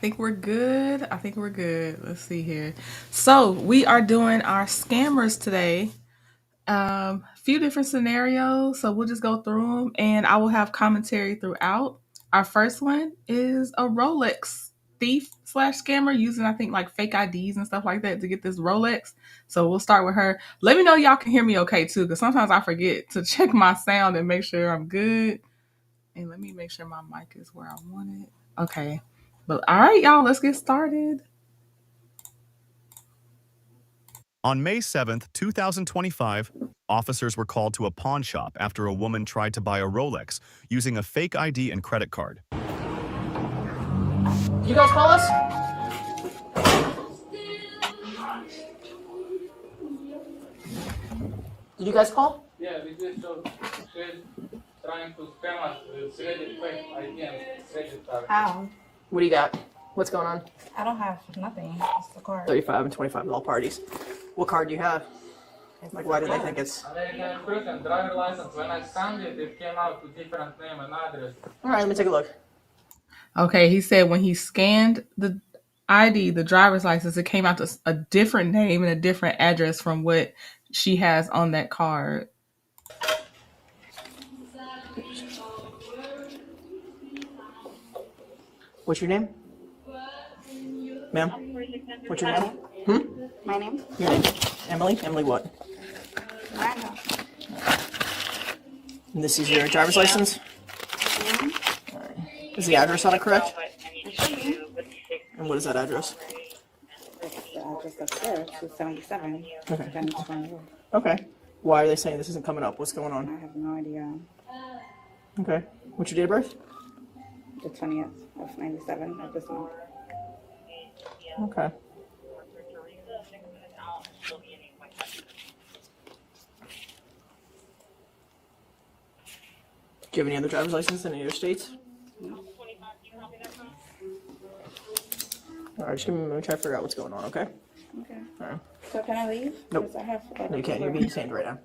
think we're good. I think we're good. Let's see here. So we are doing our scammers today. Few different scenarios. So we'll just go through them, and I will have commentary throughout. Our first one is a Rolex thief slash scammer using, I think, like fake IDs and stuff like that to get this Rolex. So we'll start with her. Let me know y'all can hear me okay too, because sometimes I forget to check my sound and make sure I'm good. And let me make sure my mic is where I want it. Okay. But all right, y'all, let's get started. On May 7th, 2025, officers were called to a pawn shop after a woman tried to buy a Rolex using a fake ID and credit card. You guys call us? Did you guys call? Yeah, we just she's trying to scam us with credit fake ID and credit card. How? What do you got? What's going on? I don't have nothing. It's the card. 35 and 25 at all parties. What card do you have? Like, why do they think it's... American Express and driver license. When I scanned it, it came out with different name and address. All right, let me take a look. Okay, he said when he scanned the ID, the driver's license, it came out to a different name and a different address from what she has on that card. What's your name? Ma'am? What's your name? My name? Your name? Emily? Emily what? Miranda. And this is your driver's license? All right. Is the address on it correct? And what is that address? It's the address upstairs, 277. Okay. Okay. Why are they saying this isn't coming up? What's going I on? have no idea. Okay. What's your date of birth? The 20th of 97 of this month. Okay. Do you have any other driver's license in any other states? No. Alright, just give me a minute to try to figure out what's going on, okay? Okay. Alright. So can I leave? Nope. 'Cause I have, No, you can't. You're being detained right now.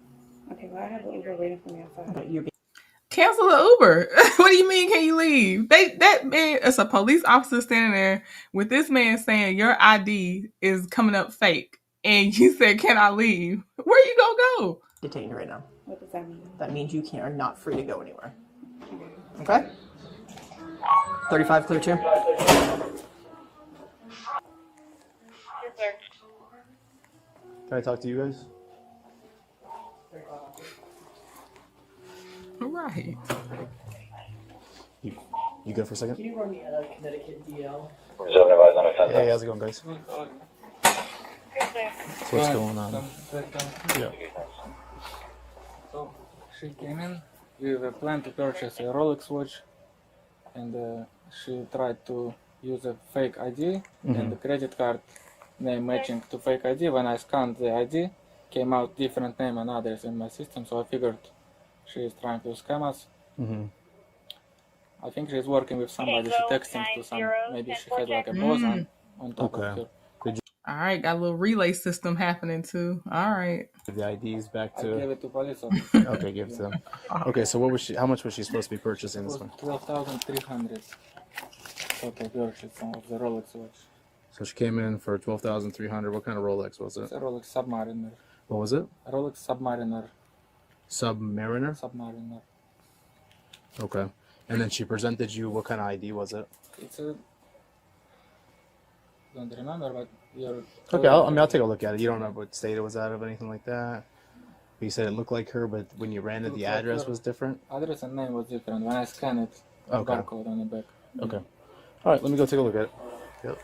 Okay, well, I have an Uber waiting for me outside. Okay, you're being... Cancel the Uber. What do you mean? Can you leave? That man, it's a police officer standing there with this man saying your ID is coming up fake, and you said, "Can I leave?" Where you gonna go? detained right now. What does that mean? That means you are not free to go anywhere. Okay? 35 clear too? Can I talk to you guys? Right. You good for a second? Can you run me a Connecticut DL? Hey, how's it going, guys? So what's going on? Yeah. So she came in with a plan to purchase a Rolex watch, and she tried to use a fake ID and the credit card name matching to fake ID. When I scanned the ID, came out different name and address in my system, so I figured she is trying to scam us. I think she's working with somebody. She texting to some. Maybe she had like a boss on top of her. All right, got a little relay system happening too. All right. Give the IDs back I gave to. it to police officer. Okay, give it to them. Okay, so what was she? How much was she supposed to be purchasing this one? 12,300 total purchase of the Rolex watch. So she came in for 12,300. What kind of Rolex was It's it? a Rolex Submariner. What was it? A Rolex Submariner. Submariner. Submariner. Okay. And then she presented you. What kind of ID was it? It's a. Don't remember, but you're. Okay, I'll take a look at it. You don't know what state it was out of, anything like that. But you said it looked like her, but when you ran it, the address was different. Address and name was different. When I scanned it, Okay. barcode on the back. Okay. All right, let me go take a look at it. Yep.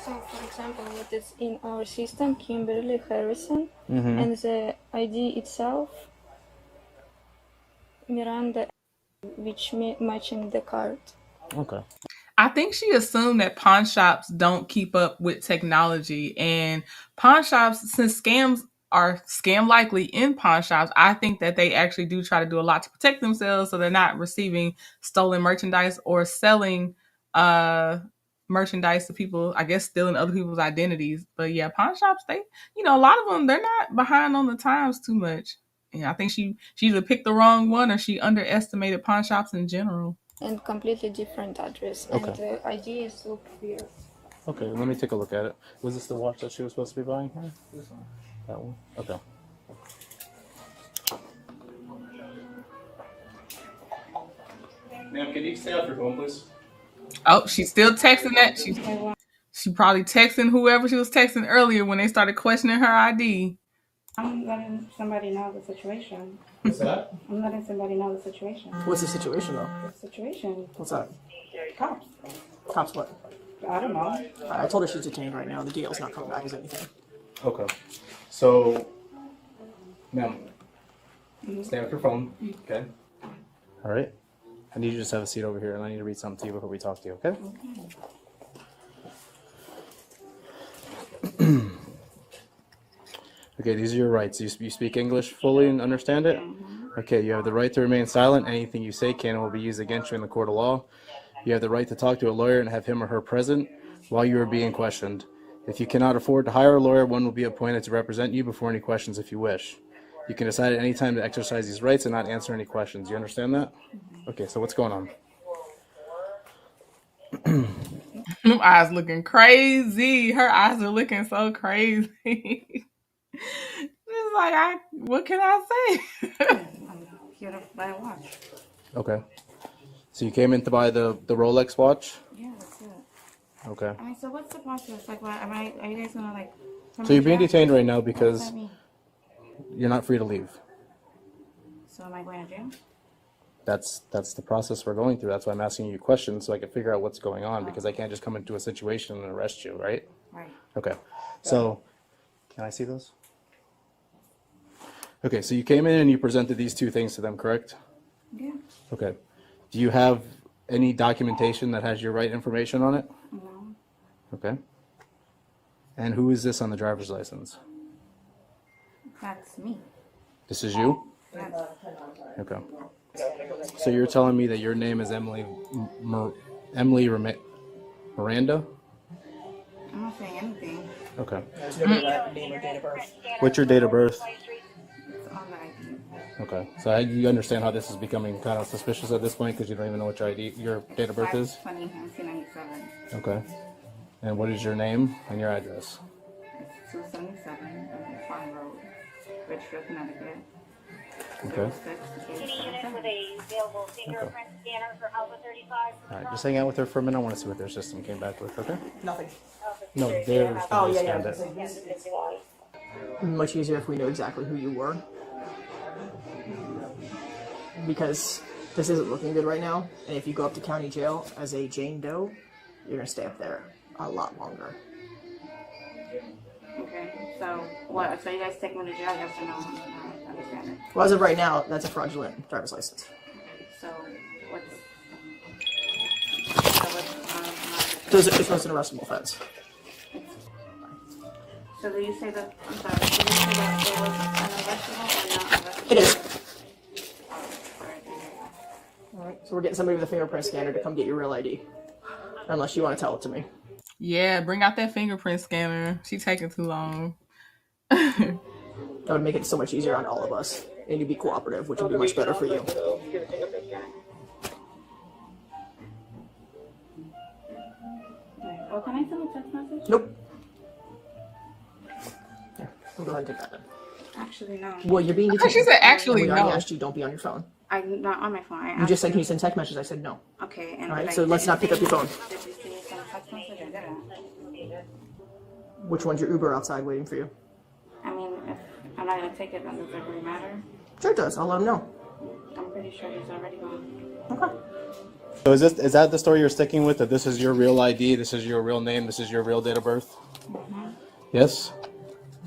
So, for example, what is in our system, Kimberly Harrison, and the ID itself, Miranda, which matching the card. Okay. I think she assumed that pawn shops don't keep up with technology, and pawn shops, since scams are scam likely in pawn shops, I think that they actually do try to do a lot to protect themselves so they're not receiving stolen merchandise or selling merchandise to people, I guess stealing other people's identities. But yeah, pawn shops, they, a lot of them, they're not behind on the times too much. Yeah, I think she either picked the wrong one or she underestimated pawn shops in general. and completely different address. And the ID is look here. Okay, let me take a look at it. Was this the watch that she was supposed to be buying here? This one. That one? Okay. Ma'am, can you stay off your phone, please? Oh, she's still texting that. She probably texting whoever she was texting earlier when they started questioning her ID. I'm letting somebody know the situation. What's that? I'm letting somebody know the situation. What's the situation though? The situation. What's that? Cops. Cops what? I don't know. I told her she's detained right now. The DL's not coming back as anything. Okay. So, ma'am, stay off your phone. Okay. All right. I need you to just have a seat over here, and I need to read something to you before we talk to you, okay? Okay, these are your rights. You speak English fully and understand it? Okay, you have the right to remain silent. Anything you say can and will be used against you in the court of law. You have the right to talk to a lawyer and have him or her present while you are being questioned. If you cannot afford to hire a lawyer, one will be appointed to represent you before any questions if you wish. You can decide at any time to exercise these rights and not answer any questions. You understand that? Okay, so what's going on? Them eyes looking crazy. Her eyes are looking so crazy. It's like, what can I say? I'm here to buy a watch. Okay. So you came in to buy the Rolex watch? Yeah, that's it. Okay. I mean, so what's the process? Like, what, are you guys gonna like? So you're being detained right now What does because that mean? you're not free to leave. So am I going to jail? That's the process we're going through. That's why I'm asking you questions so I can figure out what's going on because I can't just come into a situation and arrest you, right? Right. Okay. So, can I see those? Okay, so you came in and you presented these two things to them, correct? Yeah. Okay. Do you have any documentation that has your right information on it? No. Okay. And who is this on the driver's license? That's me. This is you? That's, Okay. So you're telling me that your name is Emily Miranda? I'm not saying anything. Okay. There's no name or date of birth. What's your date of birth? It's on the ID. Okay. So you understand how this is becoming kind of suspicious at this point because you don't even know what your date of birth is? 20, 1997. Okay. And what is your name and your address? It's 277 Farm Road, Richfield, Connecticut. Okay. 06-877. With a available fingerprint scanner for Alpha 35. All right. Just hang out with her for a minute. I want to see what their system came back with. Okay. Nothing. No, theirs. Oh, yeah, scanned yeah. it. Much easier if we knew exactly who you were. Because this isn't looking good right now. And if you go up to county jail as a Jane Doe, you're going to stay up there a lot longer. Okay, so what? So you guys take me to jail? Yes or no? I understand it. Well, as of right now, that's a fraudulent driver's license. So what's It's not an arrestable offense. so do you say that? I'm sorry. Do you say that it was unarrestable or not arrestable? It is. Alright. Alright, so we're getting somebody with a fingerprint scanner to come get your real ID. Unless you want to tell it to me. Yeah, bring out that fingerprint scanner. She taking too long. That would make it so much easier on all of us. And you'd be cooperative, which would be much better for you. Well, can I send a text message? Nope. Here, we'll go ahead and take that then. Actually, no. Well, you're being detained. She said actually We already no. asked you, don't be on your phone. I'm not on my phone. You just said, can you send text messages? I said no. Okay, and Alright, did so I- let's did not pick you up your phone. Did you see me send a text message or didn't? Which one's your Uber outside waiting for you? I mean, if I'm not gonna take it, then does it really matter? Sure it does. I'll let him know. I'm pretty sure he's already gone. Okay. So is that the story you're sticking with? That this is your real ID, this is your real name, this is your real date of birth? Mm-hmm. Yes?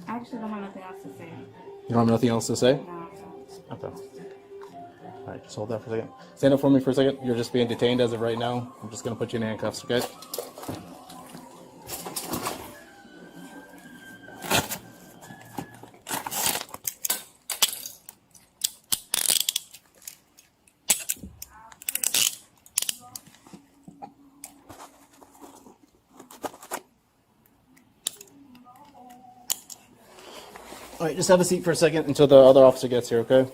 I actually don't have nothing else to say. You don't have nothing else to say? No. Okay. All right, just hold that for a second. Stand up for me for a second. You're just being detained as of right now. I'm just going to put you in handcuffs, okay? All right, just have a seat for a second until the other officer gets here, okay?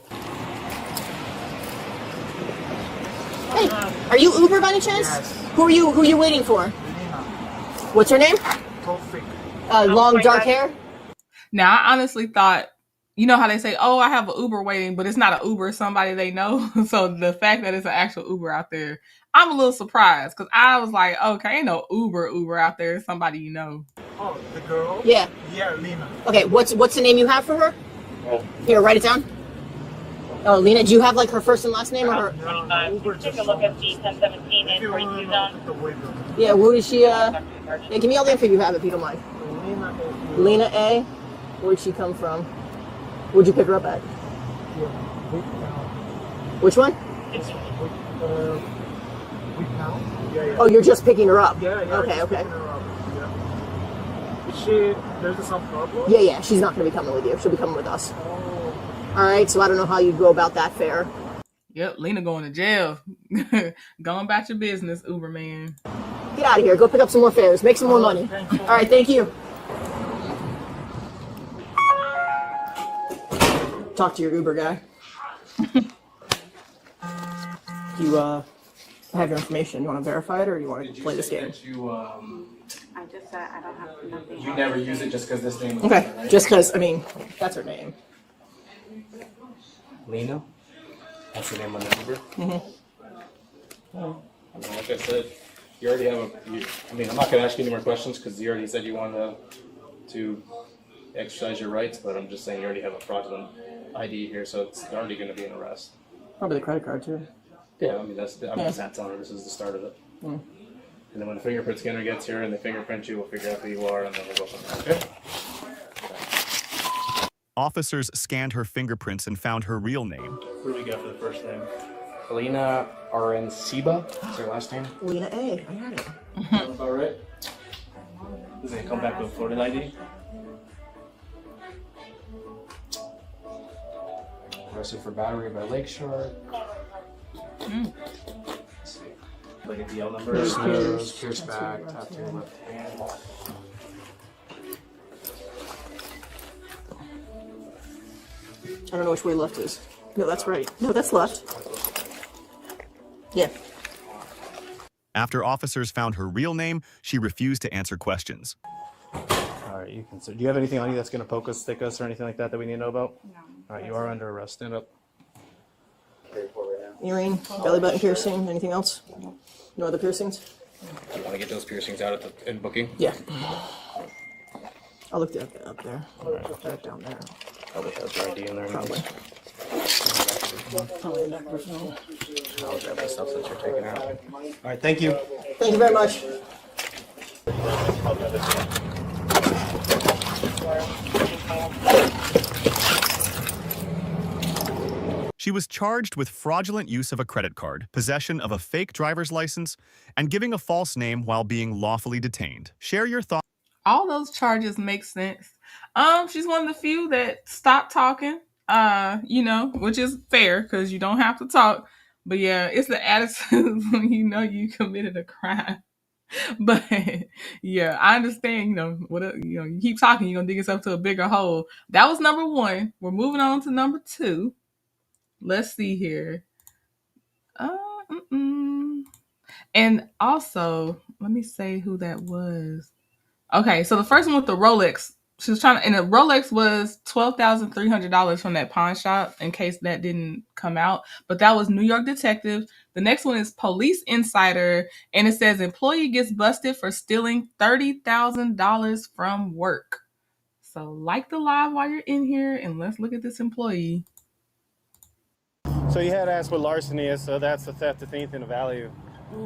Hey, are you Uber by any chance? Yes. Who are you waiting for? What's her name? Tofik. Long dark hair? Now, I honestly thought, you know how they say, oh, I have an Uber waiting, but it's not an Uber, it's somebody they know. So the fact that it's an actual Uber out there, I'm a little surprised because I was like, okay, ain't no Uber out there. It's somebody you know. Oh, the girl? Yeah. Yeah, Lena. Okay, what's the name you have for her? Oh. Here, write it down. Oh, Lena, do you have like her first and last name or her? Take a look at the 1017 and 42 zone. Yeah, who is she? Yeah, give me all the info you have if you don't mind. Lena A. Where'd she come from? Where'd you pick her up at? Which one? Oh, you're just picking her up. Yeah. Okay. There's some problem? Yeah, she's not going to be coming with you. She'll be coming with us. All right, so I don't know how you go about that fare. Yep, Lena going to jail. Going about your business, Uber man. Get out of here. Go pick up some more fares. Make some more money. All right, thank you. Talk to your Uber guy. You have your information. You want to verify it or you want to play this game? I just said I don't have nothing. You never use it just because this name. Okay, just because, I mean, that's her name. Lena. That's the name on the Uber. Like I said, you already have I'm not gonna ask you any more questions because you already said you wanted to exercise your rights, but I'm just saying you already have a fraudulent ID here, so it's already going to be an arrest. Probably the credit card too. Yeah, I mean just telling her this is the start of it. And then when the fingerprint scanner gets here and they fingerprint you, we'll figure out who you are and then we'll go from there. Okay. Officers scanned her fingerprints and found her real name. What do we got for the first name? Helena Arenciba. What's her last name? Lena A. I got it. Sounds about right. Does it come back with a Florida ID? Arrested for battery by Lakeshore. Let's see. Like a DL number. Nose, pierced back, tattoo left hand. I don't know which way left is. No, that's right. No, that's left. Yeah. After officers found her real name, she refused to answer questions. All right, you can. Do you have anything on you that's going to poke us, stick us, or anything like that we need to know about? No. All right, you are under arrest. Stand up. Earring, belly button piercing, anything else? No other piercings? Do you want to get those piercings out at the in booking? Yeah. I'll look that up there. Right down there. Probably has your ID in there. Probably. Probably in that personal. I'll grab the stuff that you're taking out. All right, thank you. Thank you very much. She was charged with fraudulent use of a credit card, possession of a fake driver's license, and giving a false name while being lawfully detained. Share your thoughts. All those charges make sense. She's one of the few that stopped talking, which is fair because you don't have to talk. But yeah, it's the attitude when you know you committed a crime. But yeah, I understand, you keep talking, you're gonna dig yourself to a bigger hole. That was number one. We're moving on to number two. Let's see here. And also, let me say who that was. Okay, so the first one with the Rolex, she was and the Rolex was $12,300 from that pawn shop, in case that didn't come out. But that was New York Detective. The next one is Police Insider, and it says employee gets busted for stealing $30,000 from work. So like the live while you're in here, and let's look at this employee. So you had asked what larceny is, so that's the theft of anything of value.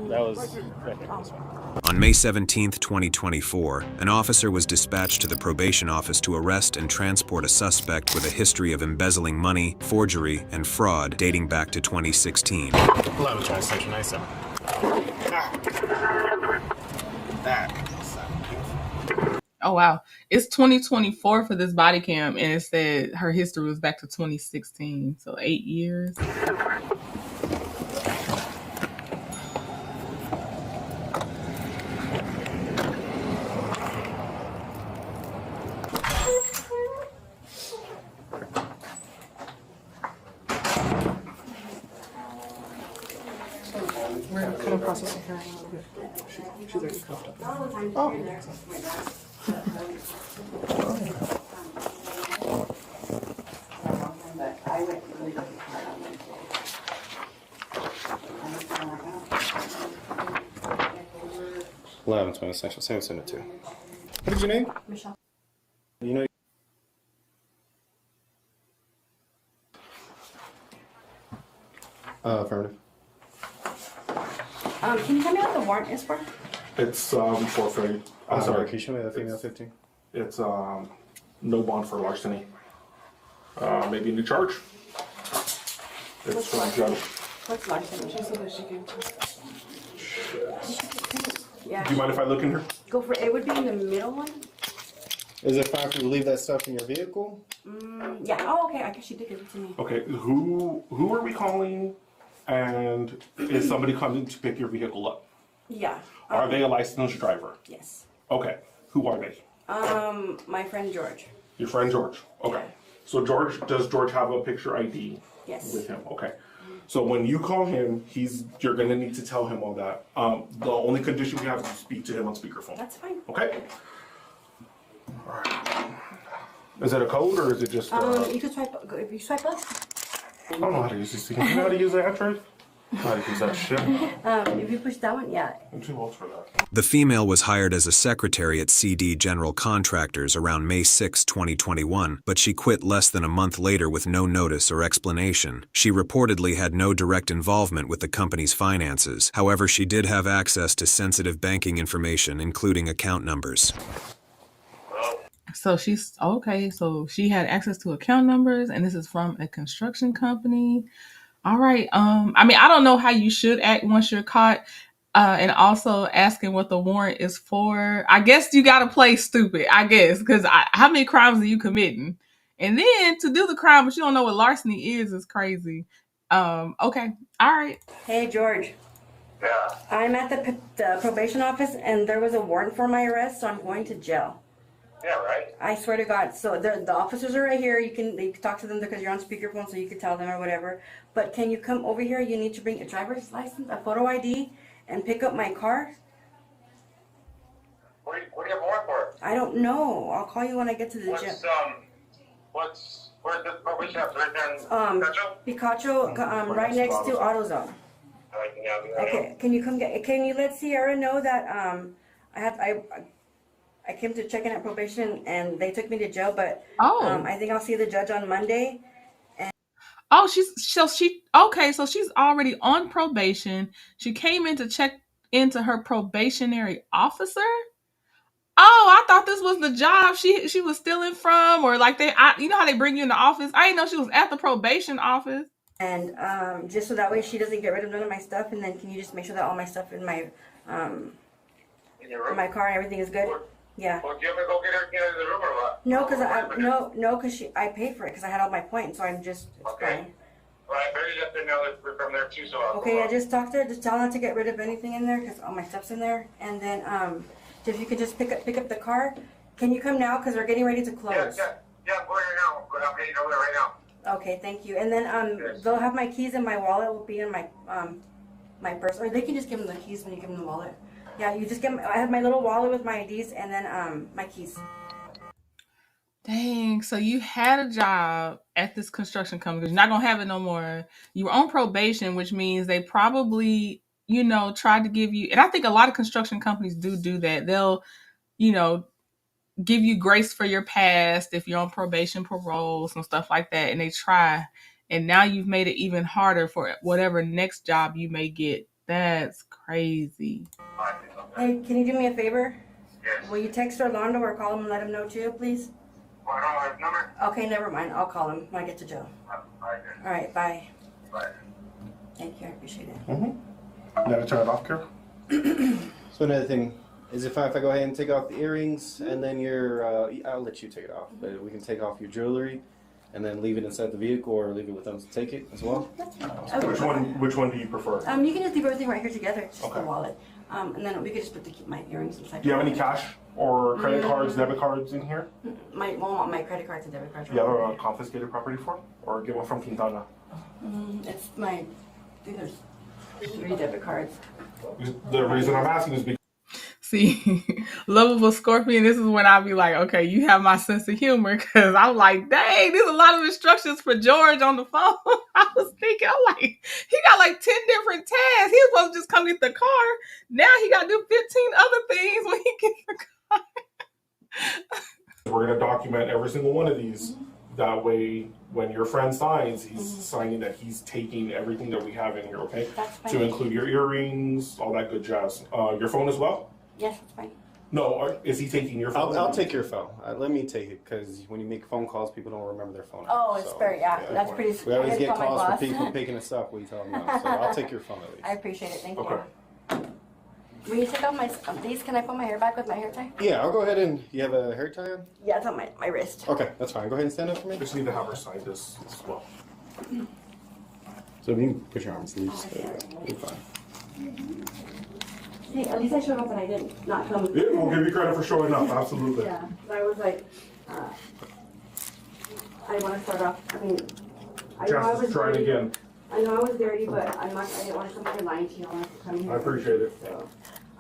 That was right there. On May 17th, 2024, an officer was dispatched to the probation office to arrest and transport a suspect with a history of embezzling money, forgery, and fraud dating back to 2016. Hello, Trash Station 97. Oh, wow. It's 2024 for this body cam, and it said her history was back to 2016, so 8 years. We're gonna cut She's already cuffed up. Oh. 11:26. Say what's in it too. What is your name? Michelle. You know. Affirmative. Can you tell me what the warrant is for? It's 430. I'm sorry. Can you show me the female 15? It's no bond for larceny. Maybe a new charge. It's from judge. What's larceny? She said that she came Yeah. Do you mind if I look in here? Go for it. It would be in the middle one. Is it fine for you to leave that stuff in your vehicle? Yeah. Oh, okay. I guess she did give it to me. Okay. Who are we calling? And is somebody coming to pick your vehicle up? Yeah. Are they a licensed driver? Yes. Okay. Who are they? My friend George. Your friend George. Okay. Yeah. So does George have a picture ID? Yes. With him? Okay. So when you call him, you're gonna need to tell him all that. The only condition we have is to speak to him on speakerphone. That's fine. Okay. All right. Is it a code or is it just? You could swipe. If you swipe left. I don't know how to use this thing. You know how to use the Android? I don't know how to use that shit. If you push that one, yeah. I'm too old for that. The female was hired as a secretary at CD General Contractors around May 6, 2021, but she quit less than a month later with no notice or explanation. She reportedly had no direct involvement with the company's finances. However, she did have access to sensitive banking information, including account numbers. So she's okay. So she had access to account numbers, and this is from a construction company. All right. I mean, I don't know how you should act once you're caught, and also asking what the warrant is for. I guess you got to play stupid. I guess because how many crimes are you committing? And then to do the crime, but you don't know what larceny is crazy. Okay. All right. Hey George. Yeah. I'm at the probation office, and there was a warrant for my arrest, so I'm going to jail. Yeah, right. I swear to God. So the officers are right here. You can talk to them because you're on speakerphone, so you can tell them or whatever. But can you come over here? You need to bring a driver's license, a photo ID, and pick up my car. What do you have warrant for? I don't know. I'll call you when I get to the gym. Where's the probation office? Right there in Picacho, right next to AutoZone. Okay. Can you come can you let Sierra know that I came to check in at probation and they took me to jail, but I think I'll see the judge on Monday. Oh, okay. So she's already on probation. She came in to check into her probationary officer. Oh, I thought this was the job she was stealing from, or like you know how they bring you in the office. I didn't know she was at the probation office. And just so that way she doesn't get rid of none of my stuff, and then can you just make sure that all my stuff in my in my car and everything is good? Yeah. Well, do you ever go get her in the room or what? No, because I paid for it because I had all my points, so I'm just fine. Well, I better let them know that we're from there too, so I'll Okay, yeah, just talk to her. Just tell her not to get rid of anything in there because all my stuff's in there. And then if you could just pick up the car. Can you come now? Because we're getting ready to close. Yeah, I'm going right now. I'm heading over there right now. Okay, thank you. And then they'll have my keys and my wallet will be in my my purse, or they can just give them the keys when you give them the wallet. Yeah, you just give them. I have my little wallet with my IDs and then my keys. Dang, so you had a job at this construction company because you're not gonna have it no more. You were on probation, which means they probably, tried to give you, and I think a lot of construction companies do that. They'll, give you grace for your past if you're on probation, parole, some stuff like that, and they try. And now you've made it even harder for whatever next job you may get. That's crazy. Hey, can you do me a favor? Yes. Will you text Orlando or call him and let him know too, please? I don't have his number. Okay, never mind. I'll call him when I get to jail. All right, bye. Bye. Thank you. I appreciate it. You gotta turn it off, Carol. So another thing is if I go ahead and take off the earrings and then I'll let you take it off, but we can take off your jewelry and then leave it inside the vehicle or leave it with them to take it as well. Which one do you prefer? You can just leave everything right here together, just Okay. the wallet. And then we could just put my earrings inside. Do you have any cash or credit cards, debit cards in here? My credit cards and debit cards. Do you have a confiscated property form or get one from Quintana? It's my. I think there's. 3 debit cards. The reason I'm asking is because See, lovable Scorpion, this is when I'll be like, okay, you have my sense of humor, because I'm like, dang, there's a lot of instructions for George on the phone. I was thinking, I'm like, he got like 10 different tasks. He was supposed to just come get the car. Now he got to do 15 other things when he gets the car. we're going to document every single one of these. That way, when your friend signs, he's signing that he's taking everything that we have in here, okay? That's fine. To include your earrings, all that good jazz. Your phone as well? Yes, that's fine. No, is he taking your phone? I'll take your phone. Let me take it, because when you make phone calls, people don't remember their phone. Oh, it's very, yeah, that's pretty. We always get calls for for people picking us up. We tell them no. So I'll take your phone at least. I appreciate it. Thank Okay. you. Will you take off my these? Can I put my hair back with my hair tie? Yeah, I'll go ahead and. You have a hair tie on? Yeah, it's on my wrist. Okay, that's fine. Go ahead and stand up for me. Just need to have her sign this as well. So if you can put your arms loose, you're fine. Hey, at least I showed up and I didn't not come. Yeah, we'll give you credit for showing up. Absolutely. Yeah, I was like, I want to start off. I mean, I know I Chance was to try it dirty. again. I know I was dirty, but I'm not. I didn't want to come here lying to you. I wanted to come here. I appreciate it. So,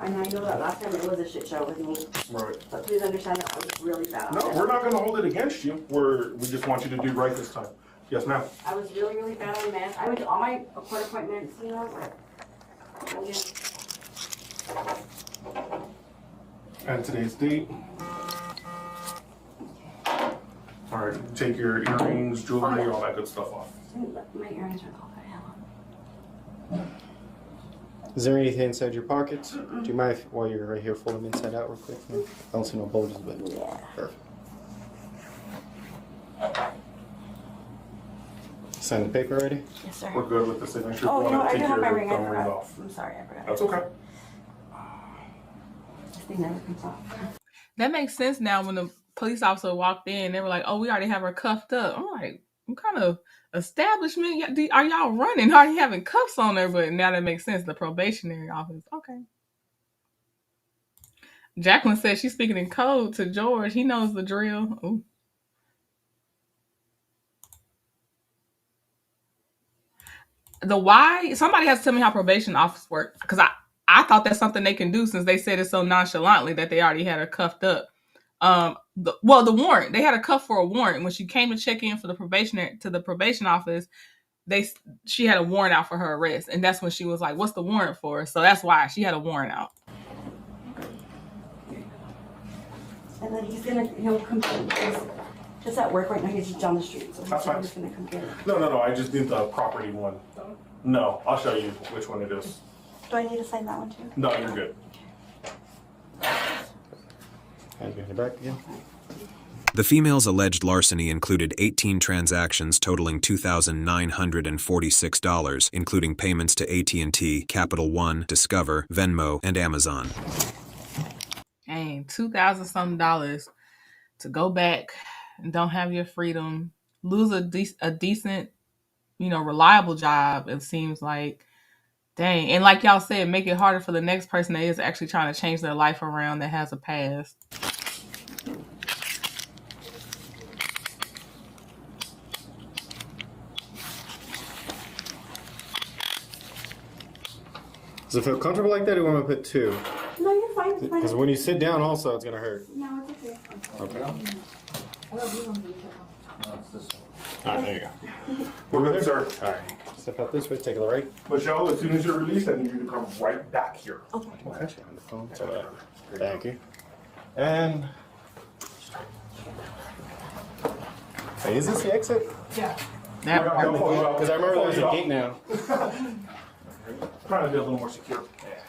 and I know that last time it was a shit show with me. Right. But please understand that I was really bad. No, we're not going to hold it against you. We just want you to do right this time. Yes, ma'am. I was really, really bad on meds. I went to all my court appointments, you know. And today's date. All right, take your earrings, jewelry, all that good stuff off. My earrings are all the hell. Is there anything inside your pockets? Do you mind if, while you're right here, fold them inside out real quick? I don't see no bulges, but yeah. Perfect. Sign the paper already? Yes, sir. We're good with the signature. Oh, you know what? I Take do have my your ring. I thumb ring forgot. off. I'm sorry, I forgot. That's okay. This thing never comes off. That makes sense now. When the police officer walked in, they were like, oh, we already have her cuffed up. I'm like, what kind of establishment are y'all running? Are you having cuffs on her? But now that makes sense. The probationary office. Okay. Jacqueline said she's speaking in code to George. He knows the drill. Ooh. The why, somebody has to tell me how probation office work, because I thought that's something they can do, since they said it so nonchalantly that they already had her cuffed up. The warrant, they had a cuff for a warrant. When she came to check in for the probation office, she had a warrant out for her arrest, and that's when she was like, what's the warrant for? So that's why she had a warrant out. And then he'll come just at work right now. He's just down the street. So That's fine. he's gonna come get it. No. I just need the property one. No, I'll show you which one it is. Do I need to sign that one too? No, you're good. Hands behind your back again. The female's alleged larceny included 18 transactions totaling $2,946, including payments to AT&T, Capital One, Discover, Venmo, and Amazon. Dang, $2,000-something to go back and don't have your freedom, lose a decent, reliable job. It seems like, dang. And like y'all said, make it harder for the next person that is actually trying to change their life around, that has a past. Does it feel comfortable like that, or do you want me to put two? No, you're fine. It's fine. Because when you sit down also, it's going to hurt. No, it's okay. Okay. All right, there you go. We're good, sir. All right. Step out this way, take it right. Michelle, as soon as you're released, I need you to come right back here. Okay. Okay. On the phone. Thank you. And. Hey, is this the exit? Yeah. Because I remember there's a gate now. Trying to be a little more secure. Yeah.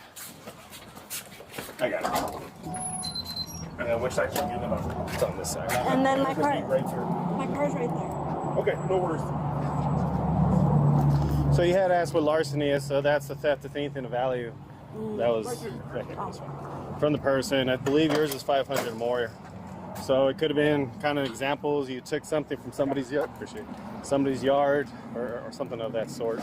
I got it. And then which side should you get it on? It's on this side. And then my car. Right through. My car's right there. Okay, no worries. So you had asked what larceny is, so that's the theft of anything of value. That was right here, this one. From the person. I believe yours is 500 more. So it could have been kind of examples. You took something from somebody's yard, somebody's yard, or something of that sort.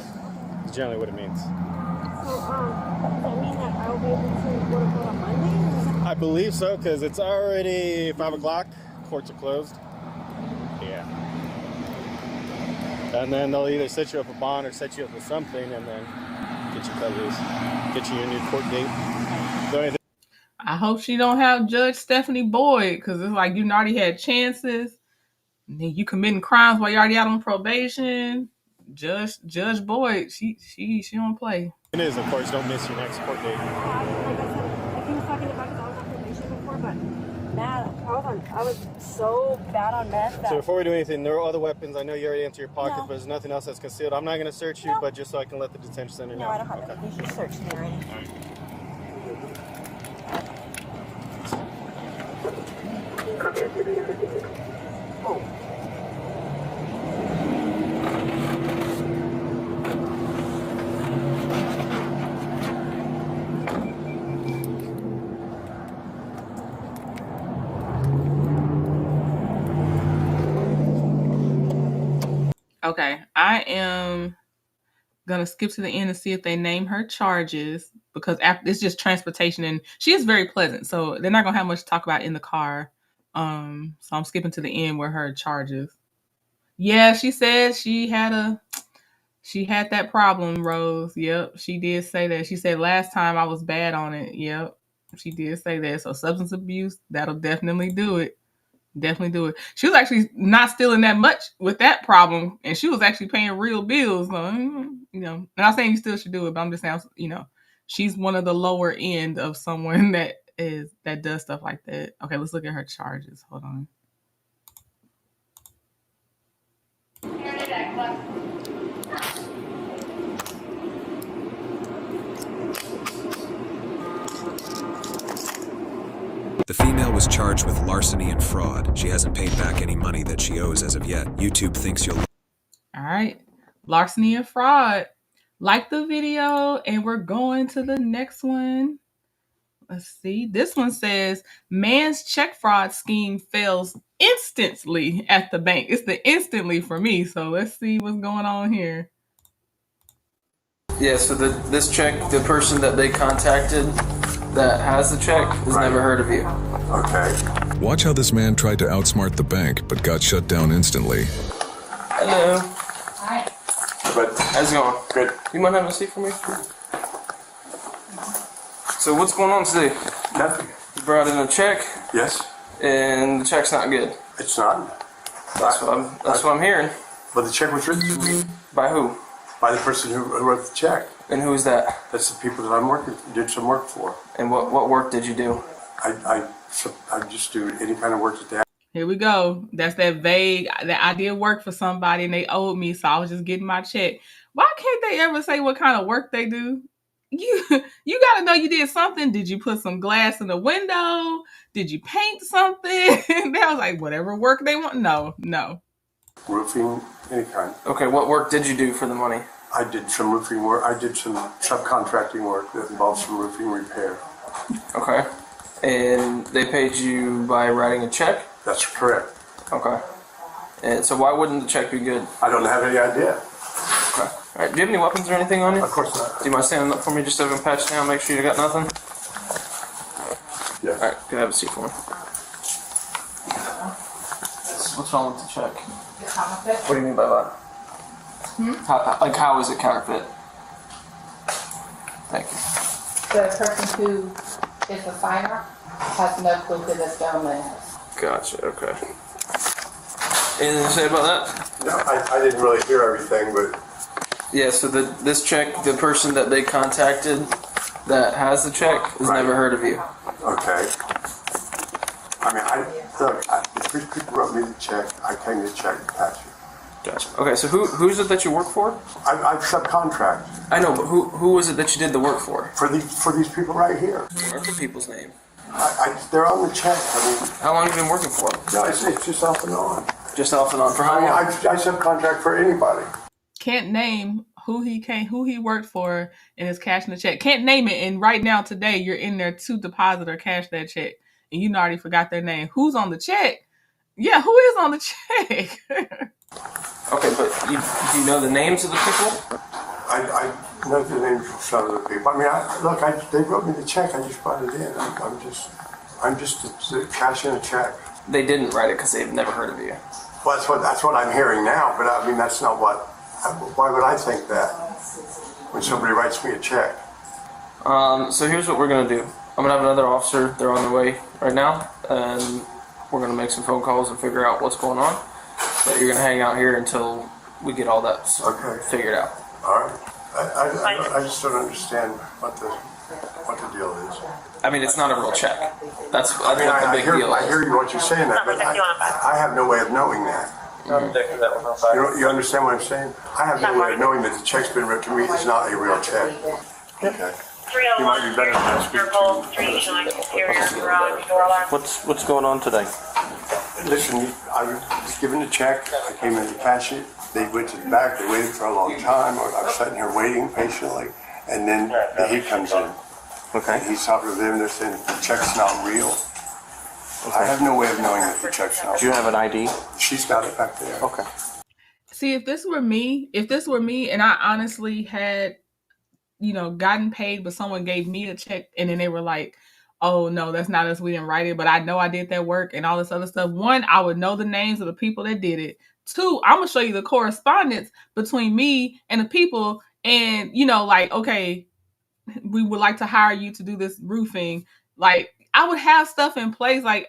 It's generally what it means. So, does that mean that I'll be able to go to court on Monday? I believe so, because it's already 5 o'clock. Courts are closed. Yeah. And then they'll either set you up a bond or set you up with something, and then get get you covered, get you in your court date. The only thing I hope she don't have Judge Stephanie Boyd, because it's like you already had chances. And then you committing crimes while you're already out on probation. Judge Boyd, she don't play. it is, of course, don't miss your next court date. Like I said, I think talking about because I was on probation before, but man, I was so bad on meth. So before we do anything, there are other weapons. I know you already emptied your pocket, No. but there's nothing else that's concealed. I'm not going to search you, but just so I can let the detention center know. No, I don't have anything. You searched me already. Oh. Okay, I am gonna skip to the end and see if they name her charges, because after it's just transportation, and she is very pleasant, so they're not gonna have much to talk about in the car. So I'm skipping to the end where her charges. Yeah, she said she had that problem, Rose. Yep, she did say that. She said last time I was bad on it. Yep, she did say that. So substance abuse, that'll definitely do it. Definitely do it. She was actually not stealing that much with that problem, and she was actually paying real bills. So, I'm not saying you still should do it, but I'm just saying, she's one of the lower end of someone that does stuff like that. Okay, let's look at her charges. Hold on. The female was charged with larceny and fraud. She hasn't paid back any money that she owes as of yet. YouTube thinks you'll... All right. Larceny and fraud. Like the video, and we're going to the next one. Let's see. This one says, man's check fraud scheme fails instantly at the bank. It's the instantly for me, so let's see what's going on here. Yeah, so this check, the person that they contacted that has the check has never heard of you. Okay. Watch how this man tried to outsmart the bank, but got shut down instantly. Hello. Hi. How's it going? Good. You mind having a seat for me? So what's going on today? Nothing. You brought in a check. Yes. And the check's not good. It's not. That's what I'm hearing. But the check was written to me. By who? By the person who wrote the check. And who's that? That's the people that did some work for. And what work did you do? I just do any kind of work that they have. Here we go. That's that vague, that I did work for somebody and they owed me, so I was just getting my check. Why can't they ever say what kind of work they do? You got to know you did something. Did you put some glass in the window? Did you paint something? They was like, whatever work they want. No. Roofing, any kind. Okay, what work did you do for the money? I did some roofing work. I did some subcontracting work that involved some roofing repair. Okay. And they paid you by writing a check? That's correct. Okay. And so why wouldn't the check be good? I don't have any idea. Okay. All right. Do you have any weapons or anything on you? Of course not. Do you mind standing up for me just so I can patch down, make sure you got nothing? Yes. All right. Go have a seat for me. What's wrong with the check? Counterfeit? What do you mean by that? How is it counterfeit? Thank you. The person who is the signer has no clue who this gentleman is. Gotcha, okay. Anything to say about that? No, I didn't really hear everything, but... Yeah, so this check, the person that they contacted that has the check has never heard of you. Okay. I mean, if people wrote me the check, I came to check and patch it. Gotcha. Okay, so who's it that you work for? I subcontract. I know, but who was it that you did the work for? For these people right here. What are the people's name? They're on the check. I mean, how long have you been working for them? No, it's just off and on. Just off and on. For how long? I subcontract for anybody. Can't name who he worked for and is cashing the check. Can't name it. And right now, today, you're in there to deposit or cash that check. And you already forgot their name. Who's on the check? Yeah, who is on the check? Okay, but you know the names of the people? I know the names of some of the people. I mean, they wrote me the check. I just brought it in. I'm just cashing a check. They didn't write it because they've never heard of you. Well, that's what I'm hearing now. But I mean, that's not what. Why would I think that? when somebody writes me a check? So here's what we're gonna do. I'm gonna have another officer. They're on their way right now, and we're gonna make some phone calls and figure out what's going on. But you're gonna hang out here until we get all that figured out. All right. I just don't understand what the deal is. I mean, it's not a real check. That's I mean, what the I big hear deal is. you what you're saying that, but I have no way of knowing that. You understand what I'm saying? I have no way of knowing that the check's been written to me is not a real check. Okay. You might be better than speak to. What's going on today? Listen, I was given a check. I came in to cash it. They went to the back. They waited for a long time. I was sitting here waiting patiently, and then he comes in. Okay. And he's talking to them. They're saying the check's not real. Okay. I have no way of knowing that the check's not real. Do you have an ID? She's got it back there. Okay. See, if this were me, and I honestly had, gotten paid, but someone gave me a check and then they were like, oh no, that's not us, we didn't write it, but I know I did that work and all this other stuff. One, I would know the names of the people that did it. Two, I'm gonna show you the correspondence between me and the people, and okay, we would like to hire you to do this roofing. Like, I would have stuff in place. Like,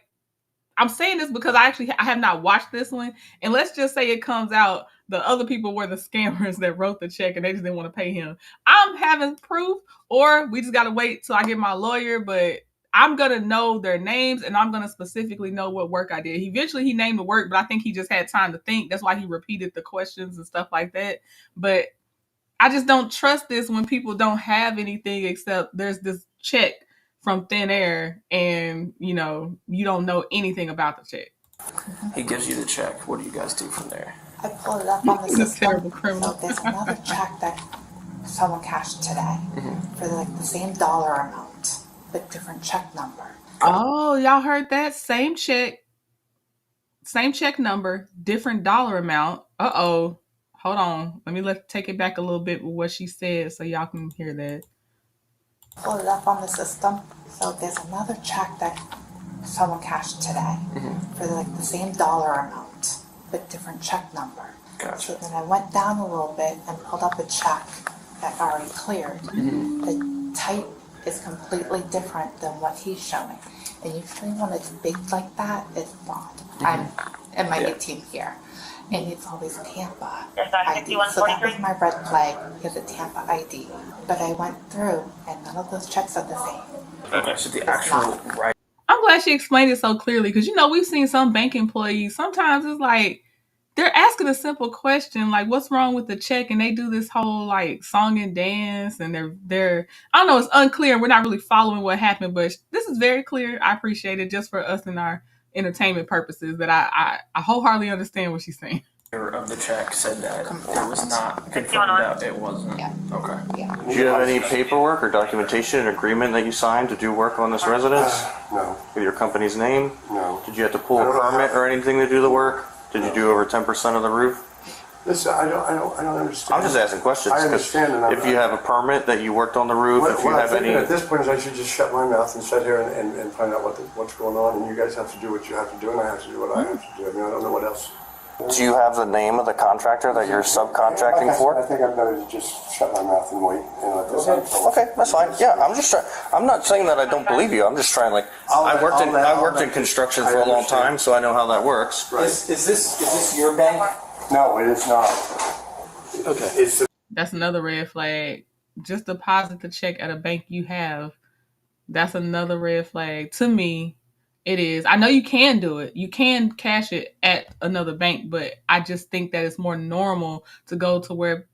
I'm saying this because I have not watched this one, and let's just say it comes out the other people were the scammers that wrote the check and they just didn't want to pay him. I'm having proof, or we just got to wait till I get my lawyer, but I'm going to know their names and I'm going to specifically know what work I did. Eventually he named the work, but I think he just had time to think. That's why he repeated the questions and stuff like that. But I just don't trust this when people don't have anything except there's this check from thin air and, you don't know anything about the check. He gives you the check. What do you guys do from there? I pulled it up on the He's a system. terrible criminal. So there's another check that someone cashed today for the same dollar amount, but different check number. Oh, y'all heard that? Same check number, different dollar amount. Uh-oh. Hold on. Let me take it back a little bit with what she said so y'all can hear that. Pulled it up on the system. So there's another check that someone cashed today for the same dollar amount, but different check number. Gotcha. So then I went down a little bit and pulled up a check that already cleared. The type is completely different than what he's showing. And usually when it's big like that, it's fraud. I'm in my new team here. And it's always Tampa ID. So that was my red flag, because it's Tampa ID. But I went through and none of those checks are the same. Okay, so the actual right. I'm glad she explained it so clearly, because we've seen some bank employees, sometimes it's like they're asking a simple question like, what's wrong with the check? And they do this whole like song and dance, and they're I don't know, it's unclear. We're not really following what happened, but this is very clear. I appreciate it, just for us and our entertainment purposes, that I wholeheartedly understand what she's saying. Of the check said that it was not confirmed that it wasn't. Yeah. Okay. Yeah. Do you have any paperwork or documentation, an agreement that you signed to do work on this residence? No. With your company's name? No. Did you have to pull a permit or anything to do the work? Did you do over 10% of the roof? Listen, I don't understand. I'm just asking questions. I understand, and if you have a permit that you worked on the roof, if you have any. At this point, is I should just shut my mouth and sit here and find out what's going on, and you guys have to do what you have to do, and I have to do what I have to do. I mean, I don't know what else. Do you have the name of the contractor that you're subcontracting for? I think I'm better to just shut my mouth and wait and let this unfold. Okay, that's fine. Yeah, I'm just trying. I'm not saying that I don't believe you. I'm just trying. I worked in construction for a long time, so I know how that works. Right. Is this your bank? No, it is not. Okay. That's another red flag. Just deposit the check at a bank you have. That's another red flag. To me, it is. I know you can do it. You can cash it at another bank, but I just think that it's more normal to go to where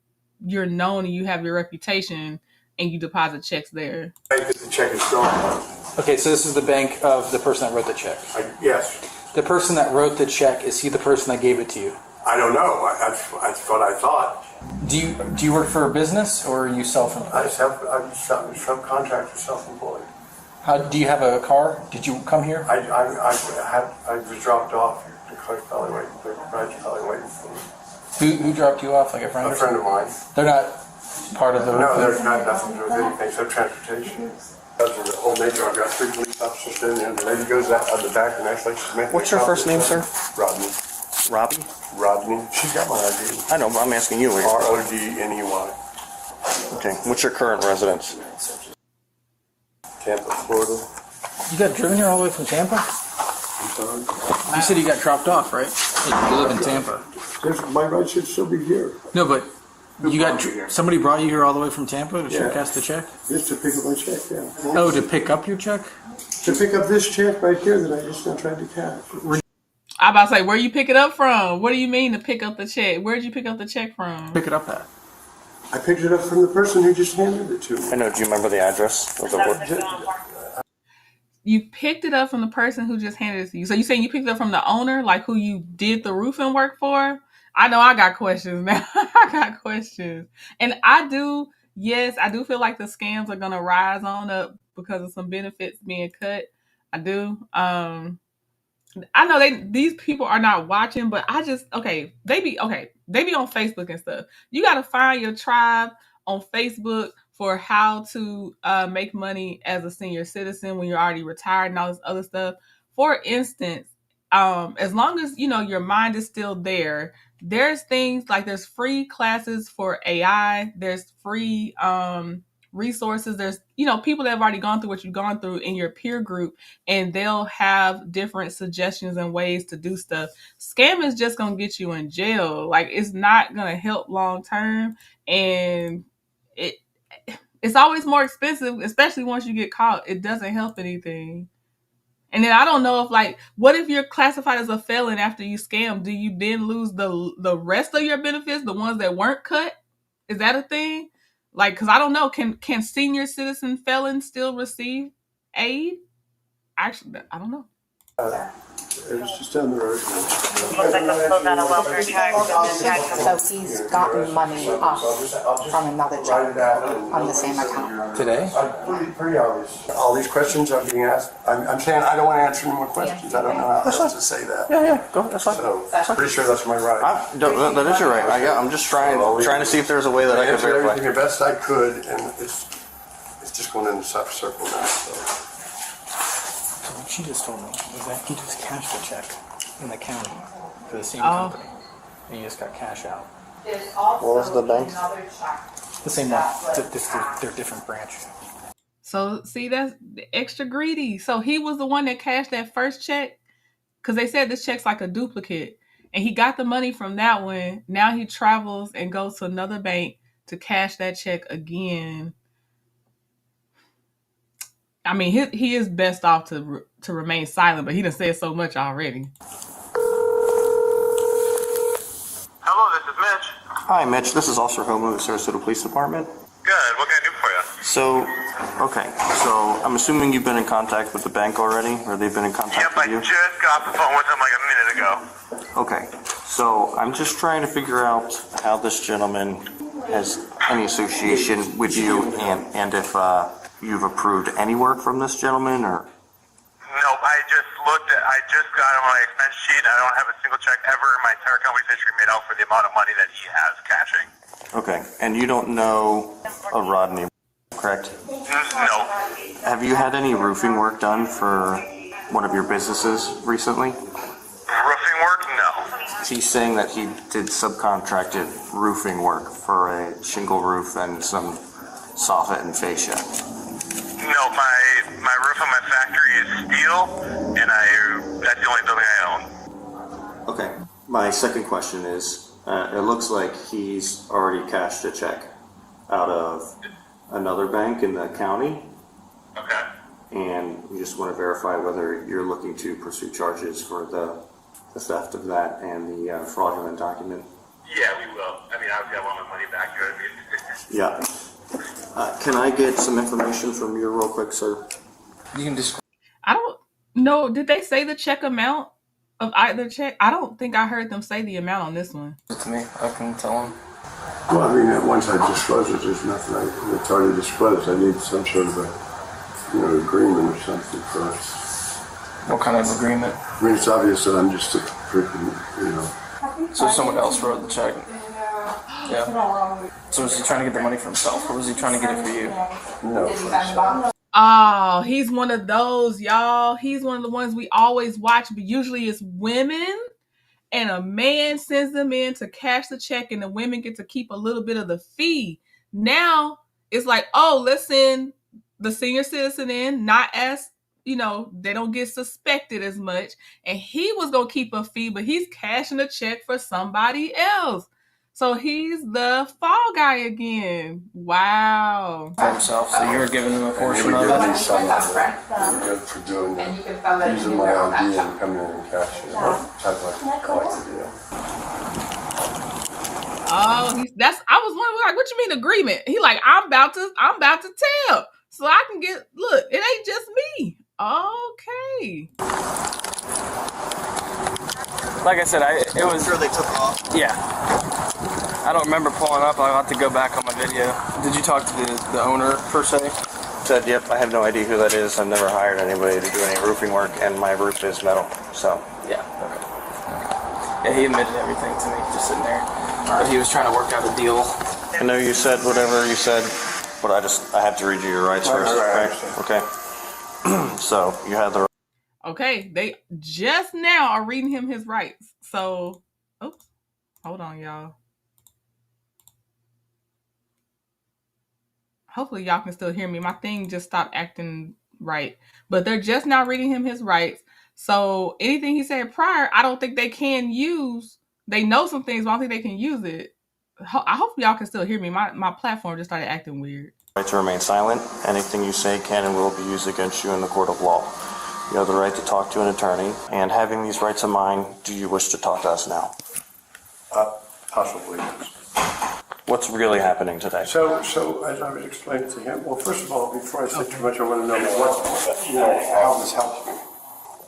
you're known and you have your reputation and you deposit checks there. The check is gone. Okay, so this is the bank of the person that wrote the check. Yes. The person that wrote the check, is he the person that gave it to you? I don't know. That's what I thought. Do you work for a business, or are you self-employed? I'm subcontractor, self-employed. Do you have a car? Did you come here? I was dropped off to Clark Valley waiting for me. Who dropped you off? Like a friend? A friend of mine. They're not part of the. No, there's not nothing to do with anything except transportation. The whole major, I've got 3 police officers sitting there, and the lady goes out the back and actually submits. What's your first name, sir? Rodney. Robbie? Rodney. She's got my ID. I know, but I'm asking you. RODNEY. Okay. What's your current residence? Tampa, Florida. You got driven here all the way from Tampa? I'm sorry. You said you got dropped off, right? You live in Tampa. My right should still be here. No, but you got somebody brought you here all the way from Tampa to cast the check? Just to pick up my check, yeah. Oh, to pick up your check? To pick up this check right here that I just tried to cash. I'm about to say, where you pick it up from? What do you mean to pick up the check? Where'd you pick up the check from? Pick it up at? I picked it up from the person who just handed it to me. I know. Do you remember the address of the work? You picked it up from the person who just handed it to you. So you saying you picked it up from the owner, like who you did the roofing work for? I know I got questions now. I got questions. And I do feel like the scams are going to rise on up because of some benefits being cut. I do. I know these people are not watching, but they be on Facebook and stuff. You got to find your tribe on Facebook for how to make money as a senior citizen when you're already retired and all this other stuff. For instance, as long as your mind is still there, there's things like there's free classes for AI, there's free resources, there's people that have already gone through what you've gone through in your peer group, and they'll have different suggestions and ways to do stuff. Scam is just gonna get you in jail. Like, it's not gonna help long term, and it's always more expensive, especially once you get caught. It doesn't help anything. And then I don't know if what if you're classified as a felon after you scam? Do you then lose the rest of your benefits, the ones that weren't cut? Is that a thing? Because I don't know. Can senior citizen felons still receive aid? Actually, I don't know. It was just down the road. So he's gotten money off from another check on the same account. Today? Pretty obvious. All these questions are being asked. I'm saying I don't want to answer any more questions. I don't know how else to say that. Yeah, go. That's fine. So I'm pretty sure that's my right. That is your right. I'm just trying to see if there's a way that I can verify. Everything the best I could, and it's just going in a circle now. So what she just told me was that he just cashed a check in the county for the same company, and he just got cash out. What was the bank? The same one. They're different branch. So see, that's extra greedy. So he was the one that cashed that first check, because they said this check's like a duplicate, and he got the money from that one. Now he travels and goes to another bank to cash that check again. I mean, he is best off to remain silent, but he done said so much already. Hello, this is Mitch. Hi, Mitch. This is Officer Homo of the Sarasota Police Department. Good. What can I do for you? So I'm assuming you've been in contact with the bank already, or they've been in contact with you? Yep, I just got off the phone with them like a minute ago. Okay. So I'm just trying to figure out how this gentleman has any association with you, and if you've approved any work from this gentleman, or? Nope, I just got him on my expense sheet. I don't have a single check ever in my entire company's history made out for the amount of money that he has cashing. Okay, and you don't know a Rodney, correct? No. Have you had any roofing work done for one of your businesses recently? Roofing work? No. He's saying that he did subcontracted roofing work for a shingle roof and some soffit and fascia. No, my roof on my factory is steel, and that's the only building I own. Okay. My second question is, it looks like he's already cashed a check out of another bank in the county. Okay. And we just want to verify whether you're looking to pursue charges for the theft of that and the fraudulent document. Yeah, we will. I mean, obviously I want my money back. You know what I mean? Yeah. Can I get some information from you real quick, sir? You can describe. I don't know. Did they say the check amount of either check? I don't think I heard them say the amount on this one. To me, I can tell him. well, I mean, once I disclose it, there's nothing it's already disclosed. I need some sort of a agreement or something for us. What kind of agreement? I mean, it's obvious that I'm just a freaking, So someone else wrote the check. Yeah. So was he trying to get the money for himself, or was he trying to get it for you? No. Oh, he's one of those, y'all. He's one of the ones we always watch, but usually it's women, and a man sends them in to cash the check, and the women get to keep a little bit of the fee. Now, it's like, oh, let's send the senior citizen in, not as, you know, they don't get suspected as much. And he was going to keep a fee, but he's cashing a check for somebody else. So he's the fall guy again. Wow. For himself, so you were giving him a portion of it? For doing that, using my ID and coming in and cashing it. Type of collective deal. Oh, I was wondering, like, what you mean agreement? He like, I'm about to tell. So I can get, look, it ain't just me. Okay. Like I said, it was... Sure they took off? Yeah. I don't remember pulling up. I'll have to go back on my video. Did you talk to the owner, per se? Said, yep, I have no idea who that is. I've never hired anybody to do any roofing work, and my roof is metal, so. Yeah, okay. Yeah, he admitted everything to me, just sitting there. But he was trying to work out a deal. I know you said whatever you said, but I have to read you your rights first, okay? So, you had the... Okay, they just now are reading him his rights. So, oops, hold on, y'all. Hopefully y'all can still hear me. My thing just stopped acting right. But they're just now reading him his rights. So anything he said prior, I don't think they can use. They know some things, but I don't think they can use it. I hope y'all can still hear me. My platform just started acting weird. Right to remain silent. Anything you say can and will be used against you in the court of law. You have the right to talk to an attorney. And having these rights of mine, do you wish to talk to us now? Possibly, yes. What's really happening today? So as I was explaining to him, well, first of all, before I say too much, I want to know how this helps me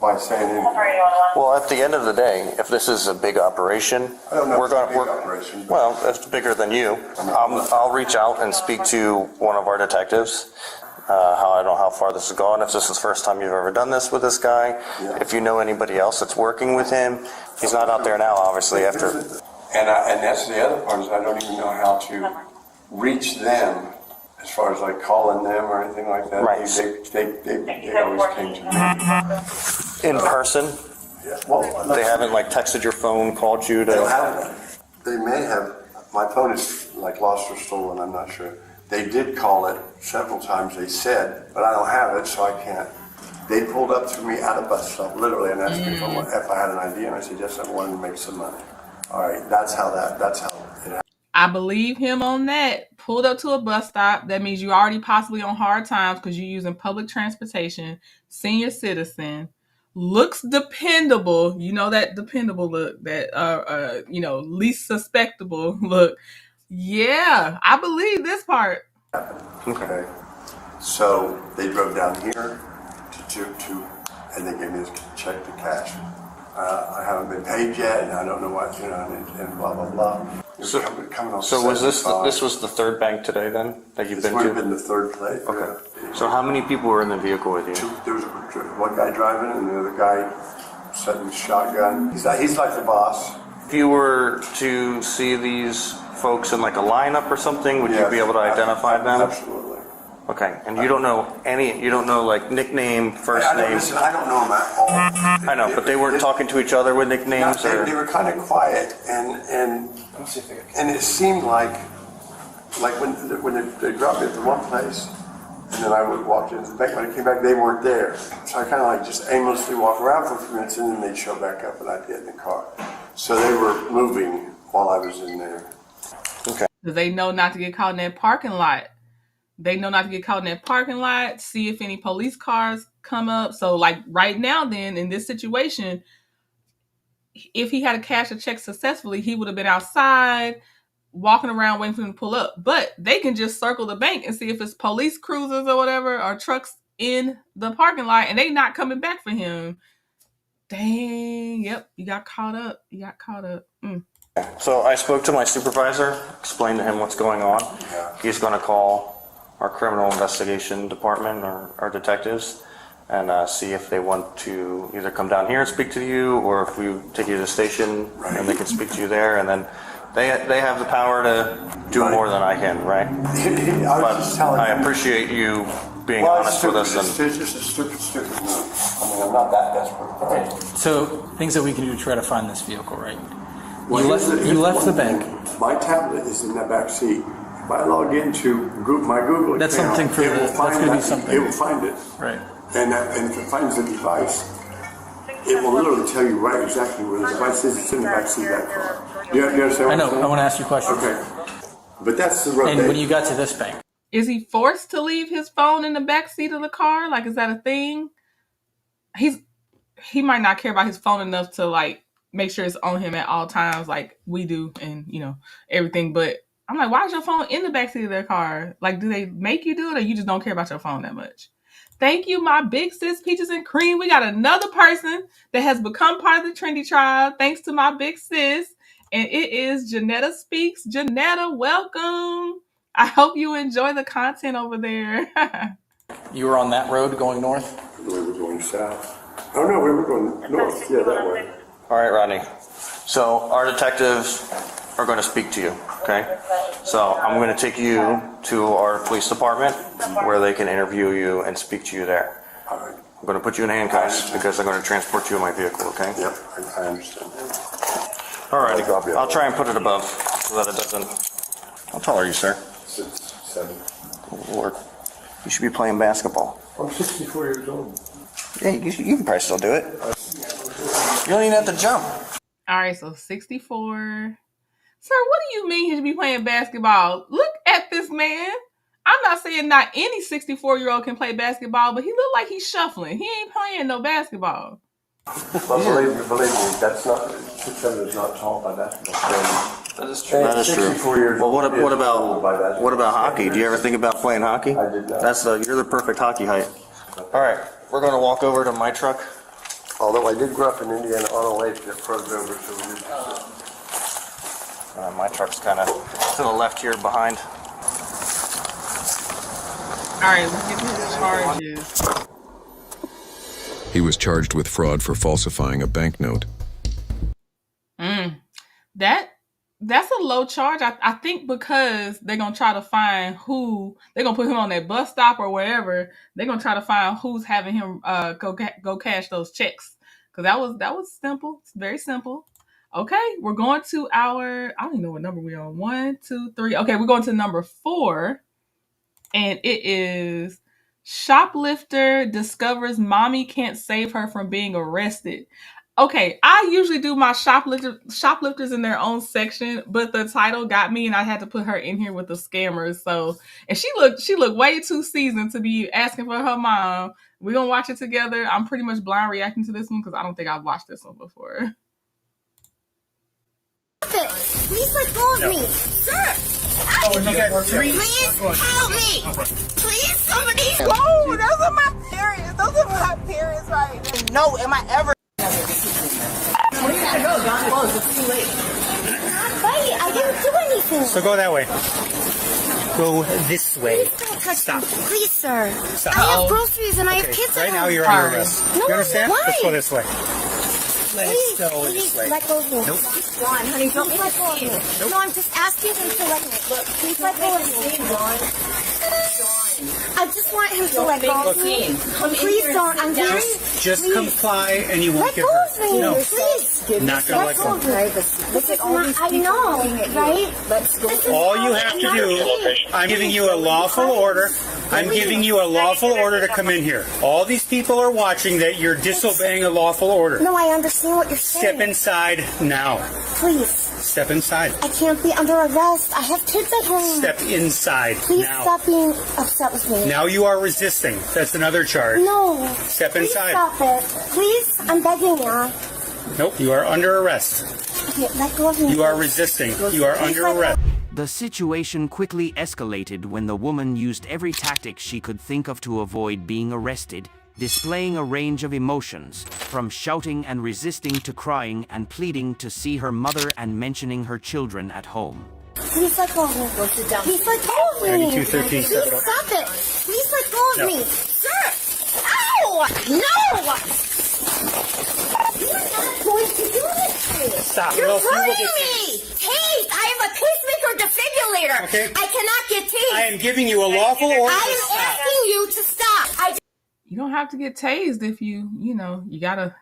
by saying anything. Well, at the end of the day, if this is a big operation, operation. Well, it's bigger than you. I'll reach out and speak to one of our detectives. I don't know how far this has gone. If this is the first time you've ever done this with this guy, if you know anybody else that's working with him, he's not out there now, obviously, after. And that's the other part is I don't even know how to reach them as far as like calling them or anything like that. Right. They always came to me. In person? Yeah. Well, they haven't like texted your phone, called you to... They may have. My phone is like lost or stolen, I'm not sure. They did call it several times, they said, but I don't have it, so I can't. They pulled up to me at a bus stop, literally, and asked me if I had an idea, and I said, yes, I wanted to make some money. All right, that's how it happened. I believe him on that. Pulled up to a bus stop. That means you're already possibly on hard times because you're using public transportation. Senior citizen. Looks dependable. You know that dependable look. That, least suspectable look. Yeah, I believe this part. Okay. So they drove down here to and they gave me this check to cash. I haven't been paid yet, and I don't know what, and blah, blah, blah. So was this was the third bank today then that you've been to? This would have been the third place. Okay. Yeah. So how many people were in the vehicle with you? There was one guy driving and the other guy setting the shotgun. He's like the boss. If you were to see these folks in like a lineup or something, would you be able to identify them? Absolutely. Okay, and you don't know like nickname, first name? Listen, I don't know them at all. I know, but they weren't talking to each other with nicknames? They were kind of quiet, and it seemed like when they dropped me at the one place, and then I would walk into the bank. When I came back, they weren't there. So I kind of like just aimlessly walk around for a few minutes, and then they'd show back up, and I'd get in the car. So they were moving while I was in there. Okay. They know not to get caught in that parking lot. See if any police cars come up. So like right now then in this situation, if he had to cash a check successfully, he would have been outside walking around waiting for him to pull up. But they can just circle the bank and see if it's police cruisers or whatever or trucks in the parking lot and they not coming back for him. Dang, yep, you got caught up. So I spoke to my supervisor, explained to him what's going on. Yeah. He's going to call our criminal investigation department or our detectives and see if they want to either come down here and speak to you or if we take you to the station and they can speak to you there. And then they have the power to do more than I can, right? I appreciate you being honest with us. It's just a stupid move. I mean, I'm not that desperate. So things that we can do to try to find this vehicle, right? Well, you left the bank. My tablet is in the back seat. If I log into my Google That's account, something for it will that's find going to be that- something. It will find it. Right. And if it finds the device, it will literally tell you right exactly where the device is. It's in the backseat of that car. You understand what I know. I'm saying? I want to ask you a question. Okay. But that's the road. And when you got to this bank, Is he forced to leave his phone in the back seat of the car? Like, is that a thing? He might not care about his phone enough to like make sure it's on him at all times, like we do, and everything. But I'm like, why is your phone in the back seat of their car? Like, do they make you do it, or you just don't care about your phone that much? Thank you, my big sis, Peaches and Cream. We got another person that has become part of the Trendy Tribe, thanks to my big sis, and it is Janetta Speaks. Janetta, welcome. I hope you enjoy the content over there. you were on that road going north? We were going south. Oh, no, we were going north. Yeah, that way. All right, Rodney. So our detectives are going to speak to you, okay? So I'm going to take you to our police department where they can interview you and speak to you there. All right. I'm going to put you in handcuffs because I'm going to transport you in my vehicle, okay? Yep, I understand. All right, I'll try and put it above so that it doesn't... How tall are you, sir? 6'7". Lord, you should be playing basketball. I'm 64 years old. Yeah, you can probably still do it. You don't even have to jump. All right, so 64. Sir, what do you mean he should be playing basketball? Look at this man. I'm not saying not any 64-year-old can play basketball, but he look like he's shuffling. He ain't playing no basketball. Well, believe me, that's not 6'7" is not tall by basketball. That is true. That is true. 64 years Well, old. what about hockey? Do you ever think about playing hockey? I did not. You're the perfect hockey height. All right, we're going to walk over to my truck. Although I did grow up in Indiana on a lake that froze over, so we did. My truck's kind of to the left here behind. All right, let's get to the charges. He was charged with fraud for falsifying a banknote. That's a low charge. I think because they're going to try to find who, they're going to put him on that bus stop or wherever. They're going to try to find who's having him go cash those checks. Because that was simple. It's very simple. Okay, we're going to I don't even know what number we're on. 1, 2, 3. Okay, we're going to number 4. And it is Shoplifter discovers mommy can't save her from being arrested. Okay, I usually do my shoplifters in their own section, but the title got me and I had to put her in here with the scammers. So, and she looked way too seasoned to be asking for her mom. We're going to watch it together. I'm pretty much blind reacting to this one because I don't think I've watched this one before. Please let go of me, sir. Please help me. Please, somebody. Oh, those are my parents. Those are my parents right now. No, am I ever? We gotta go. John close. It's too late. Wait, I didn't do anything. So go that way. Go this way. Please don't touch Stop. me. Please, sir. Stop. I have groceries and I have kids at Right home. now you're under arrest. No, You understand? why? Let's go this way. Please, Let's go this way. let go of me. Nope. John, honey, don't let go of me. Nope. No, I'm just asking him to let me. Look, please let go of me. I just want him to let go of me. Please don't. I'm very. Just please. comply and you won't Let get go hurt. of me. No. Please. Not gonna let go. This is not, I know, right? This is All you not- have to I'm do, not- I'm giving you a lawful order. I'm giving you a lawful order to come in here. All these people are watching that you're disobeying a lawful order. No, I understand what you're saying. Step inside now. Please. Step inside. I can't be under arrest. I have kids at home. Step inside Please now. stop being upset with me. Now you are resisting. That's another charge. No. Step Please inside. stop it. Please, I'm begging you. Nope, you are under arrest. Okay, let go of me. You are resisting. You are under arrest. The situation quickly escalated when the woman used every tactic she could think of to avoid being arrested, displaying a range of emotions, from shouting and resisting to crying and pleading to see her mother and mentioning her children at home. Please let go of me. Go sit down. Please let go of me. 9213, Please step it up. stop it. Please let go of No. me. Sir! Ow! No! You're not going to do this to me. Stop. You're Or else you will hurting get me. Tased. I have a pacemaker defibrillator. Okay. I cannot get tased. I am giving you a lawful order. I am asking you to stop. You don't have to get tased if you gotta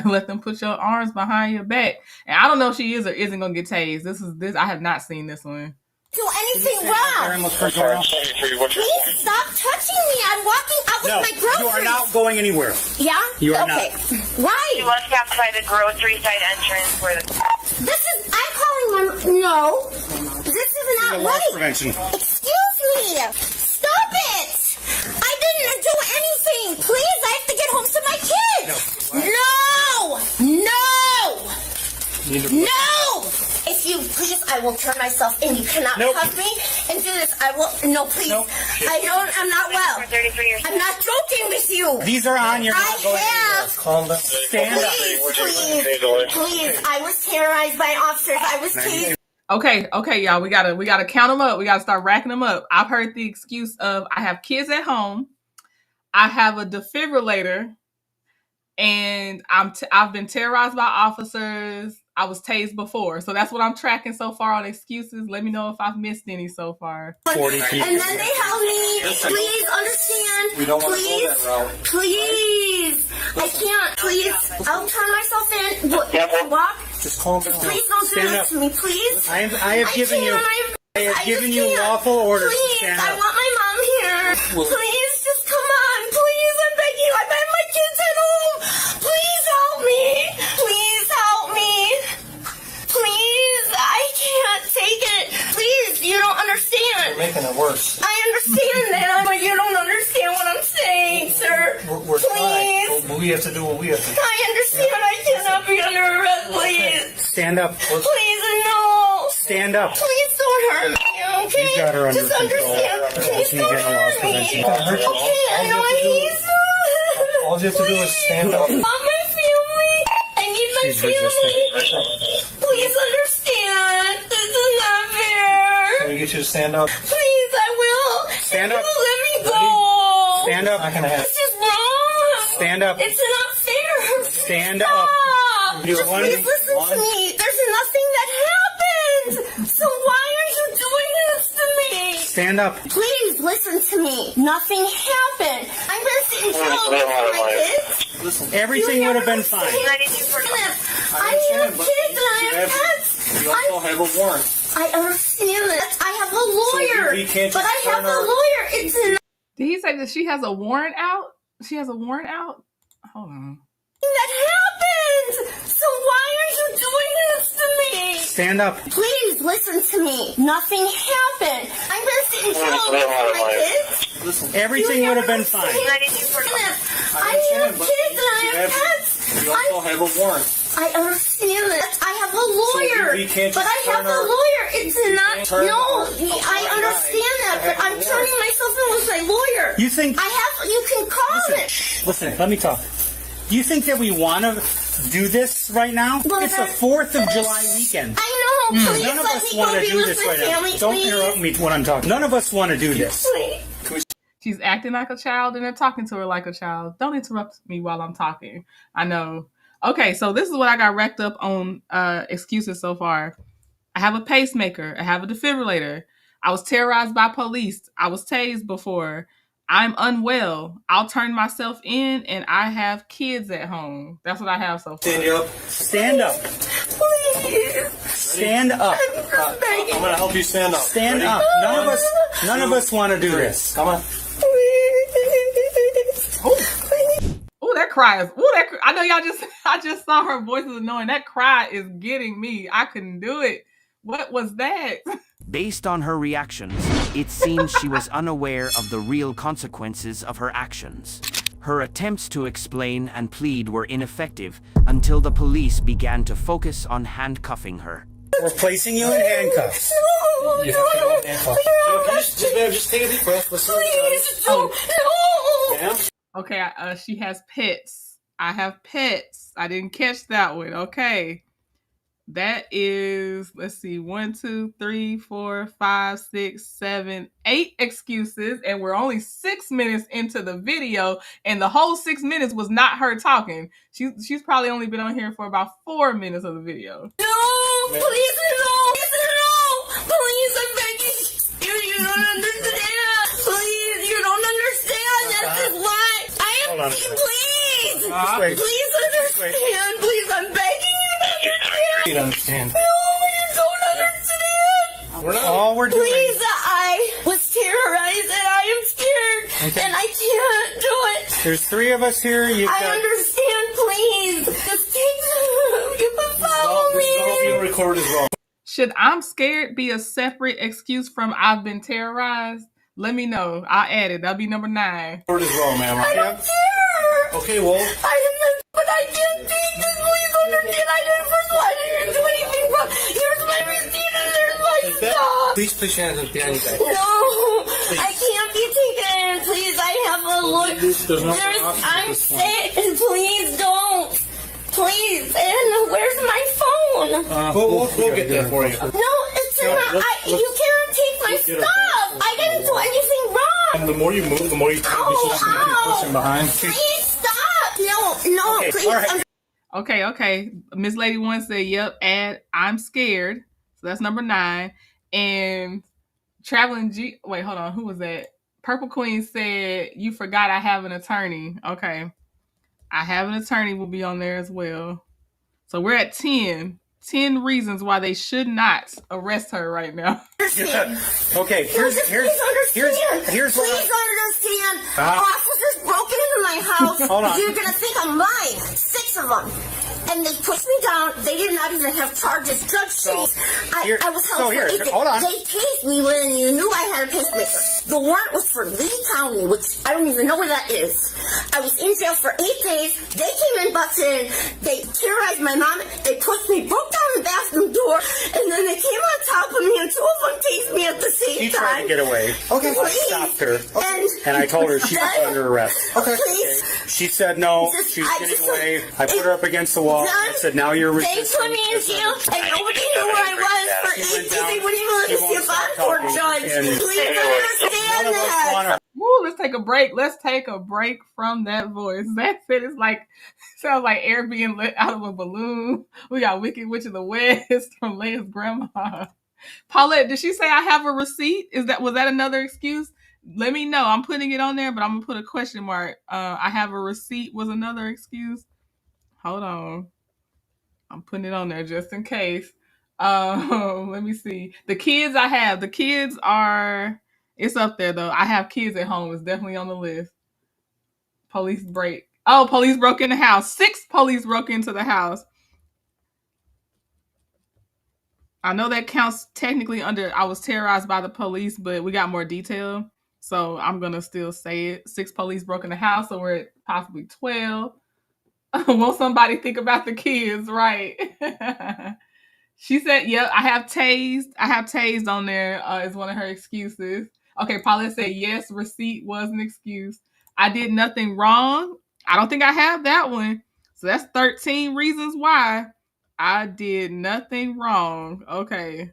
let them put your arms behind your back. And I don't know if she is or isn't gonna get tased. This I have not seen this one. do anything wrong. Please stop touching me. I'm walking out with my groceries. You are not going anywhere. Yeah? You are okay. not. Why? You must have to find the grocery side entrance where the... I'm calling one. No. This is not Loss right. prevention. Excuse me. Stop it. I didn't do anything. Please, I have to get home to my kids. No. If you please, I will turn myself in. You cannot cuff me and do this. I will. No, please. I'm not well. I'm not joking with you. These are on your. Calm down. Stand up. Please. I was terrorized by officers. I was tased. Okay, y'all. We gotta count them up. We gotta start racking them up. I've heard the excuse of I have kids at home, I have a defibrillator, and I've been terrorized by officers. I was tased before, so that's what I'm tracking so far on excuses. Let me know if I've missed any so far. 40 people. And then they held me. Please understand. We don't want to go that route. Please. I can't. Please. I'll turn myself in. Walk. Just calm down. Please don't do this to me, please. I have given you lawful orders to stand up. I want my mom here. Please, just come on. Please, I'm begging you. I have my kids at home. Please help me. Please help me. Please, I can't take it. Please, you don't understand. You're making it worse. I understand that, but you don't understand what I'm saying, sir. We're please. trying. We have to do what we have to do. I understand. I cannot be under arrest, please. Stand up. Please, no. Stand up. Please don't hurt me, okay? You got her under Just control. understand. Please don't hurt me. Okay, I know I need All you have to do is stand up. I want my family. I need my family. Please understand. This is not fair. Can we get you to stand up? Please, I will. Stand up. Let me go. Stand up. Not gonna happen. This is wrong. Stand up. It's not fair. Stand Stop. up. Just please listen to me. There's nothing that happened. So why are you doing this to me? Stand up. Please listen to me. Nothing happened. I'm going to sit in jail with my kids. Listen, everything would have been fine. I have kids and I have pets. You also have a warrant. I understand that. I have a lawyer. But I have a lawyer. It's not. Did he say that she has a warrant out? She has a warrant out? Hold on. That happened. So why are you doing this to me? Stand up. Please listen to me. Nothing happened. I'm going to sit in jail with my kids. Listen, everything would have been fine. I have kids and I have pets. You also have a warrant. I understand that. I have a lawyer. But I have a lawyer. It's not. No, I understand that. But I'm turning myself in with my lawyer. You think. You can call it. Listen, let me talk. You think that we want to do this right now? It's the 4th of July weekend. I know. Please None of let us me want go to be do with this my right family, now. Don't please. interrupt me when I'm talking. None of us want to do this. She's acting like a child and they're talking to her like a child. Don't interrupt me while I'm talking. I know. Okay, so this is what I got wrecked up on excuses so far. I have a pacemaker. I have a defibrillator. I was terrorized by police. I was tased before. I'm unwell. I'll turn myself in, and I have kids at home. That's what I have so far. Stand up. Stand up. Please. Stand up. I'm gonna help you stand up. Stand Ready? up. None of us want to do this. Come on. Oh, that cry is. Oh, that. I know y'all just. I just saw her voice is annoying. That cry is getting me. I couldn't do it. What was that? Based on her reactions, it seems she was unaware of the real consequences of her actions. Her attempts to explain and plead were ineffective until the police began to focus on handcuffing her. We're placing you in handcuffs. No. Just take a deep breath. Please don't. No. Okay, she has pets. I have pets. I didn't catch that one. Okay. That is, let's see, 1, 2, 3, 4, 5, 6, 7, 8 excuses. And we're only 6 minutes into the video. And the whole 6 minutes was not her talking. She's probably only been on here for about 4 minutes of the video. No, please no. Please, I'm begging you. You don't understand. Please, you don't understand. This is why I am. Please. Please understand. Please, I'm begging you to understand. You don't understand. No, you don't understand. All we're doing. Please, I was terrorized and I am scared and I can't do it. There's 3 of us here. I understand, please. Just take you can follow me. This is all being recorded as well. Should I'm scared be a separate excuse from I've been terrorized? Let me know. I'll add it. That'll be number 9. Recorded as well, ma'am. I don't care. Okay, well. But I can't take this. Please understand. I didn't first of all, I didn't do anything wrong. Here's my receipt and there's my stuff. Please push your hands up behind your back. No, I can't be taken in. Please, I have a look. I'm sick. Please don't. Please, and where's my phone? We'll get that for you. No, it's not. You can't take my stuff. I didn't do anything wrong. And the more you move, the more you take. She's just going to keep pushing behind. Please stop. No, Okay, please. all right. Okay. Miss Lady 1 said, yep, add I'm scared. So that's number 9. And Traveling G, wait, hold on. Who was that? Purple Queen said, you forgot I have an attorney. Okay. I have an attorney will be on there as well. So we're at 10. 10 reasons why they should not arrest her right now. Okay, here's Please understand. Officers broke into my house. Hold on. You're gonna think I'm lying. 6 of them. And they pushed me down. They did not even have charges. I was held for 8 days. Hold on. They tased me when you knew I had a pacemaker. The warrant was for Lee County, which I don't even know where that is. I was in jail for 8 days. They came in, busted in. They terrorized my mom. They pushed me, broke down the bathroom door, and then they came on top of me, and 2 of them tased me at the same time. She tried to get away. Okay. I stopped her. And I told her she was under arrest. Okay. She said no. She's getting away. I put her up against the wall. I said, now you're They put me in jail, and nobody knew where I was for 8 days. They wouldn't even let me see a bond court judge. Please understand that. Woo, let's take a break. Let's take a break from that voice. That's it. It's like, sounds like air being let out of a balloon. We got Wicked Witch of the West from Leia's grandma. Paulette, did she say I have a receipt? Was that another excuse? Let me know. I'm putting it on there, but I'm gonna put a question mark. I have a receipt was another excuse. Hold on. I'm putting it on there just in case. Let me see. The kids are, it's up there though. I have kids at home. It's definitely on the list. Police break. Oh, police broke in the house. 6 police broke into the house. I know that counts technically under I was terrorized by the police, but we got more detail. So I'm going to still say it. 6 police broke in the house, so we're at possibly 12. Won't somebody think about the kids, right? She said, yep, I have tased on there is one of her excuses. Okay, Paulette said, yes, receipt was an excuse. I did nothing wrong. I don't think I have that one. So that's 13 reasons why I did nothing wrong. Okay,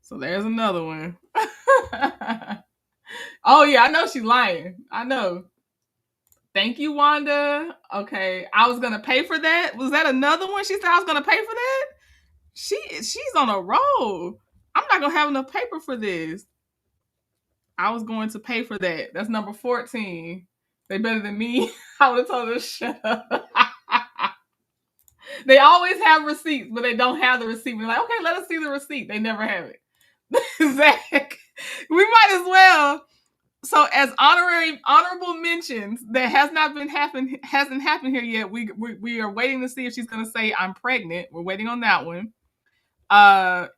so there's another one. Oh, yeah, I know she's lying. I know. Thank you, Wanda. Okay, I was going to pay for that. Was that another one? She said I was going to pay for that? She's on a roll. I'm not going to have enough paper for this. I was going to pay for that. That's number 14. They better than me. I would have told her to shut up. They always have receipts, but they don't have the receipt. We're like, okay, let us see the receipt. They never have it. Zach, we might as well. So as honorable mentions that hasn't happened here yet. We are waiting to see if she's gonna say I'm pregnant. We're waiting on that one.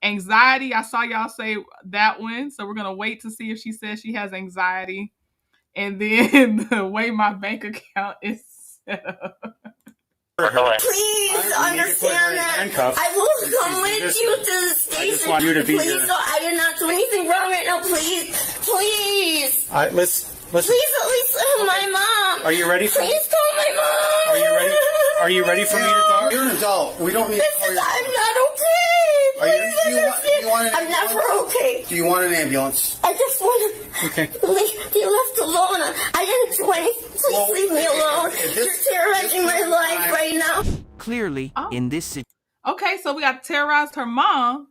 Anxiety. I saw y'all say that one, so we're gonna wait to see if she says she has anxiety. And then the way my bank account is set up. Please understand that I will come with you to the station. I just want you to be please, here. so I did not do anything wrong right now. Please. All right, let's. Please at least call my mom. Are you ready? Please call my mom. Are you ready? Are you ready for me to talk? You're an adult. We don't need to call your I'm not okay. Do you want an I'm never okay. Do you want an ambulance? I just want to be left alone. I didn't do anything. Please leave me alone. You're terrorizing my life right now. Clearly, in this situation. Okay, so we got terrorized her mom.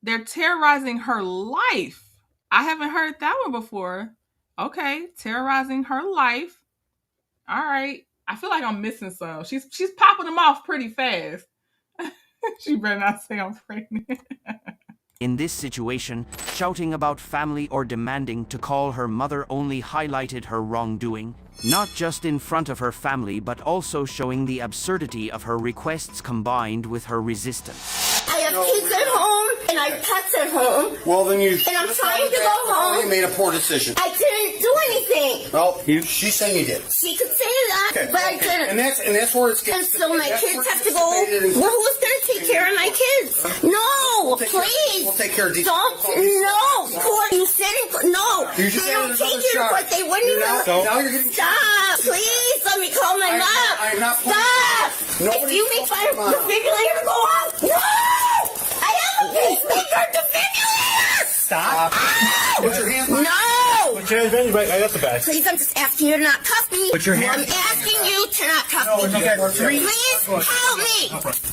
They're terrorizing her life. I haven't heard that one before. Okay, terrorizing her life. All right. I feel like I'm missing some. She's popping them off pretty fast. She better not say I'm pregnant. In this situation, shouting about family or demanding to call her mother only highlighted her wrongdoing, not just in front of her family but also showing the absurdity of her requests combined with her resistance. I have kids at home and I have pets at home. Well, then you. And I'm trying to go home. You made a poor decision. I didn't do anything. Well, she's saying you did. She could say that, but I didn't. And that's where it's getting. And so my kids have to go. Well, who's going to take care of my kids? No, please. We'll take care of these. Don't. No, court. You said it. No. You just they don't added take another you to charge. court. They wouldn't even. Now you're getting. Stop. Please let me call my mom. I'm not. Stop. If you make my defibrillator go off. No. I have a pacemaker defibrillator. Stop. Put your hands on. No. Put your hands on. Right, I got the bag. Please, I'm just asking you to not cuff me. Put your hands. I'm asking you to not cuff me. Please help me.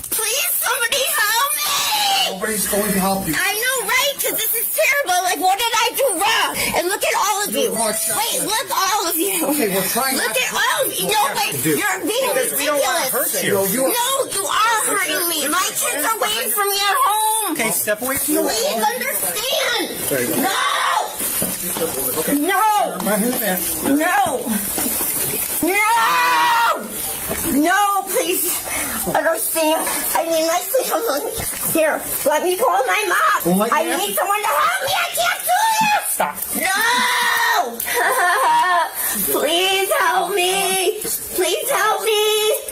Please, somebody help me. Nobody's going to help you. I know, right? Because this is terrible. Like, what did I do wrong? And look at all of you. Wait, look, all of you. Okay, we're trying. Look at all of you. No, wait, you're being ridiculous. No, you are hurting me. My kids are waiting for me at home. Okay, step away from the wall. Please understand. No. Okay. No. No. No. No, please. Understand. I need my sleep. Here, let me call my mom. Well, I need someone to help me. I can't do this. Stop. No. Please help me. Please help me.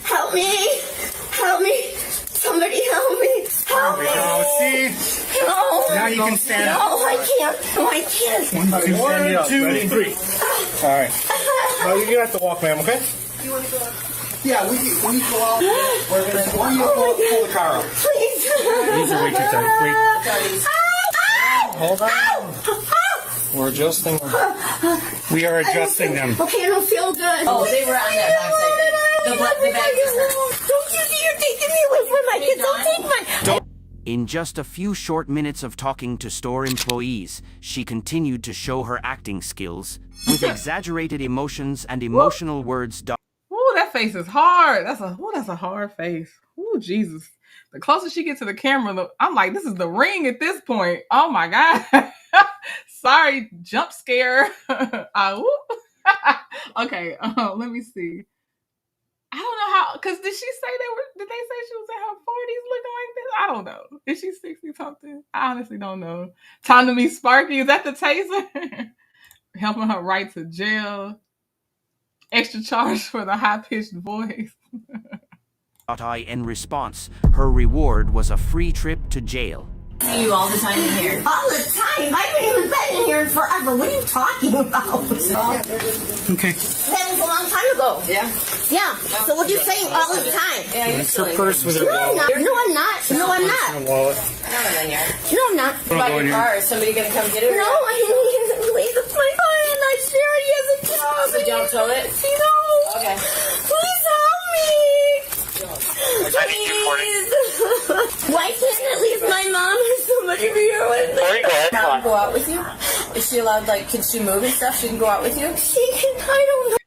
Help me. Help me. Somebody help me. Help me. Oh, see? No. Now you can stand up. No, I can't. No, I can't. 1, 2, 3. All right. Now you have to walk, ma'am, okay? You want to go? Yeah, we can go out. We're going to pull the car up. Please. These are way too tight. Wait. Hold on. We're adjusting them. We are adjusting them. Okay, I don't feel good. Oh, they were on that backside thing. The bag is hurt. Don't you see you're taking me away from my kids? Don't take my... In just a few short minutes of talking to store employees, she continued to show her acting skills with exaggerated emotions and emotional words. Ooh, that face is hard. That's a hard face. Ooh, Jesus. The closer she gets to the camera, I'm like, this is The Ring at this point. Oh my God. Sorry, jump scare. Okay, let me see. I don't know how, because did they say she was in her 40s looking like this? I don't know. Is she 60 something? I honestly don't know. Time to meet Sparky. Is that the taser? Helping her right to jail. Extra charge for the high-pitched voice. In response, her reward was a free trip to jail. See you all the time in here. All the time? I haven't even been in here forever. What are you talking about? Okay. That was a long time ago. Yeah? Yeah. So what are you saying all the time? Yeah, you're That's her silly. purse with her No, I'm wallet. not. No, I'm not. No, I'm not. Her wallet. No, then you are. No, I'm not. What about your car? Is somebody going to come get it? No, I didn't leave it. My phone. I swear he has a job. So don't tow it? No. Okay. Please help me. Please. Why can't at least my mom or somebody be here with me? Mom go out with you? Is she allowed, like, can she move and stuff? She can go out with you? She can, I don't know.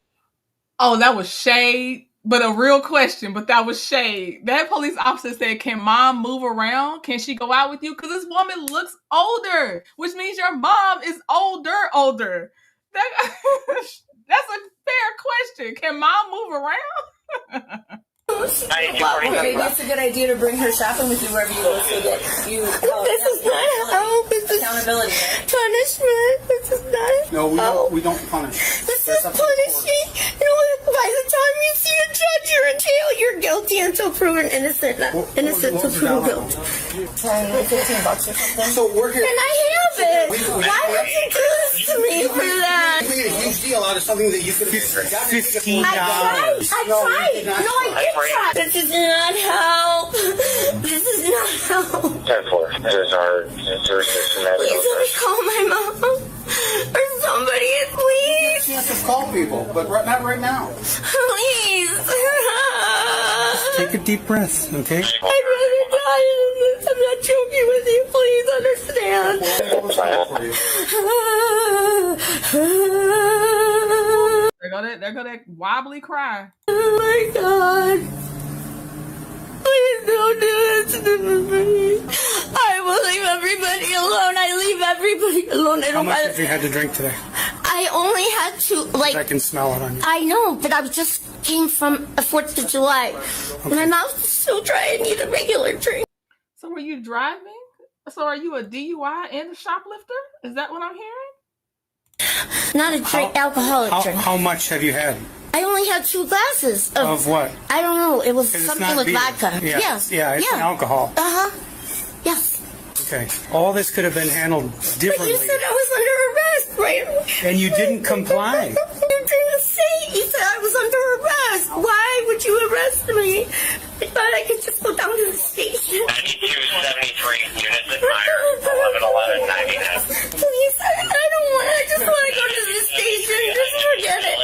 Oh, that was shade, but a real question, but that was shade. That police officer said, can mom move around? Can she go out with you? Because this woman looks older, which means your mom is older. That's a fair question. Can mom move around? Maybe it's a good idea to bring her shopping with you wherever you go so that you... This is not help. This is accountability. Punishment. This is not No, help. we don't punish. This is punishing. You know, by the time you see a judge, you're in jail. You're guilty until proven innocent. Innocent until proven guilty. $15 or something. So we're here. And I have it. Why would you do this to me for that? We made a huge deal out of something that you could have $15. I tried. No, I did try. This is not help. This is not help. 10-4. There's our jurisdiction. Please let me call my mom. Or somebody, please. You have to call people, but not right now. Please. Take a deep breath, okay? I'd rather die than this. I'm not joking with you. Please understand. There go that wobbly cry. Oh my God. Please don't do this to me. I will leave everybody alone. I leave everybody alone. I How don't much buy did you have to drink today? I only had to, like... I can smell it on you. I know, but I just came from a 4th of July. Okay. My mouth is so dry. I need a regular drink. So were you driving? So are you a DUI and a shoplifter? Is that what I'm hearing? Not a drink, alcoholic drink. How much have you had? I only had 2 glasses. Of what? I don't know. It was 'Cause it's something not with beer. vodka. Yeah. Yes. Yeah, it's an alcohol. Uh-huh. Yes. Okay. All this could have been handled But differently. you said I was under arrest, right? And you didn't comply. You didn't say. You said I was under arrest. Why would you arrest me? I thought I could just go down to the station. 9273 units admired, 111199. Please, I don't want to. I just want to go to the station. Just forget it.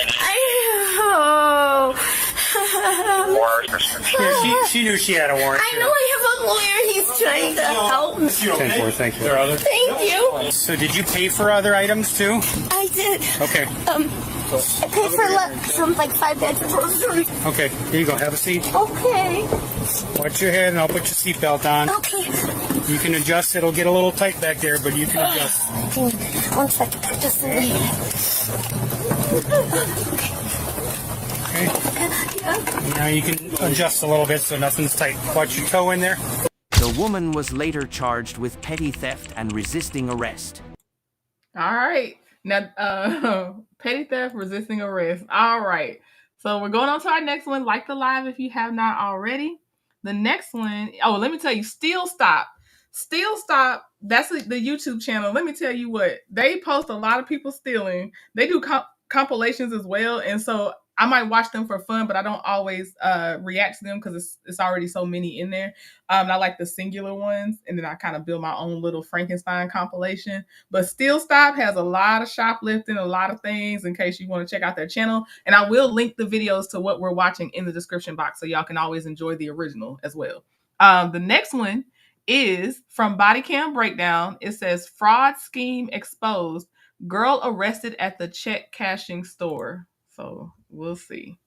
Yeah, she knew she had a warrant. I know I have a lawyer. He's trying to help me. 10-4, thank you. Thank you. So did you pay for other items too? I did. Okay. I paid for some like 5 bags of groceries. Okay, here you go. Have a seat. Okay. Watch your head and I'll put your seatbelt on. Okay. You can adjust. It'll get a little tight back there, but you can adjust. One second. Just leave. Okay. Now you can adjust a little bit so nothing's tight. Watch your toe in there. The woman was later charged with petty theft and resisting arrest. All right. Now, petty theft, resisting arrest. All right. So we're going on to our next one. Like the live if you have not already. The next one, oh, let me tell you, Steal Stop. Steal Stop, that's the YouTube channel. Let me tell you what, they post a lot of people stealing. They do compilations as well. And so I might watch them for fun, but I don't always react to them because it's already so many in there. I like the singular ones, and then I kind of build my own little Frankenstein compilation. But Steal Stop has a lot of shoplifting, a lot of things in case you want to check out their channel. And I will link the videos to what we're watching in the description box so y'all can always enjoy the original as well. The next one is from BODYCAM Breakdown. It says, fraud scheme exposed. Girl arrested at the check cashing store. So we'll see.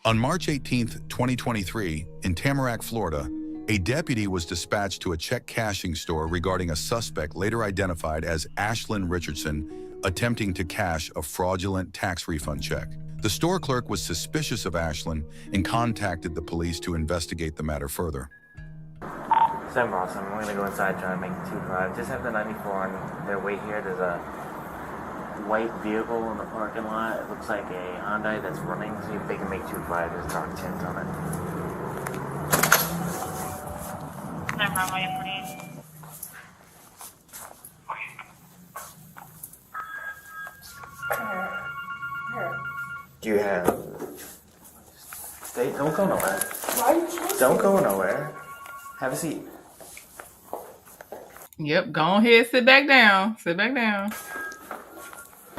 On March 18th, 2023, in Tamarack, Florida, a deputy was dispatched to a check cashing store regarding a suspect later identified as Ashlyn Richardson attempting to cash a fraudulent tax refund check. The store clerk was suspicious of Ashlyn and contacted the police to investigate the matter further. Sam Awesome, we're gonna go inside try to make the 2-5. Just have the 94 on their way here. There's a white vehicle in the parking lot. It looks like a Hyundai that's running. See if they can make 2-5. There's dark tint on it. Sam Runway, please. Do you have... Stay, don't go nowhere. Why are you chasing? Don't go nowhere. Have a seat. Yep, go ahead, sit back down. Sit back down.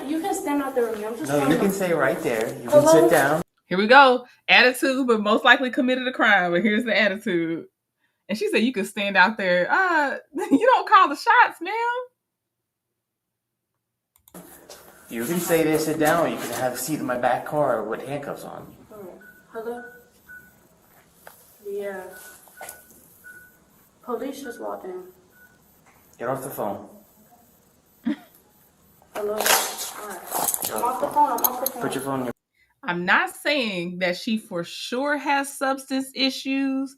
You can stand out there with me. I'm just No, you can stay right there. You can sit down. Here we go. Attitude, but most likely committed a crime. But here's the attitude. And she said you could stand out there. You don't call the shots, ma'am. You can stay there, sit down, or you can have a seat in my back car with handcuffs on. Hello? Yeah. Police just walked in. Get off the phone. Hello? Alright. I'm off the phone. Put your phone in your... I'm not saying that she for sure has substance issues,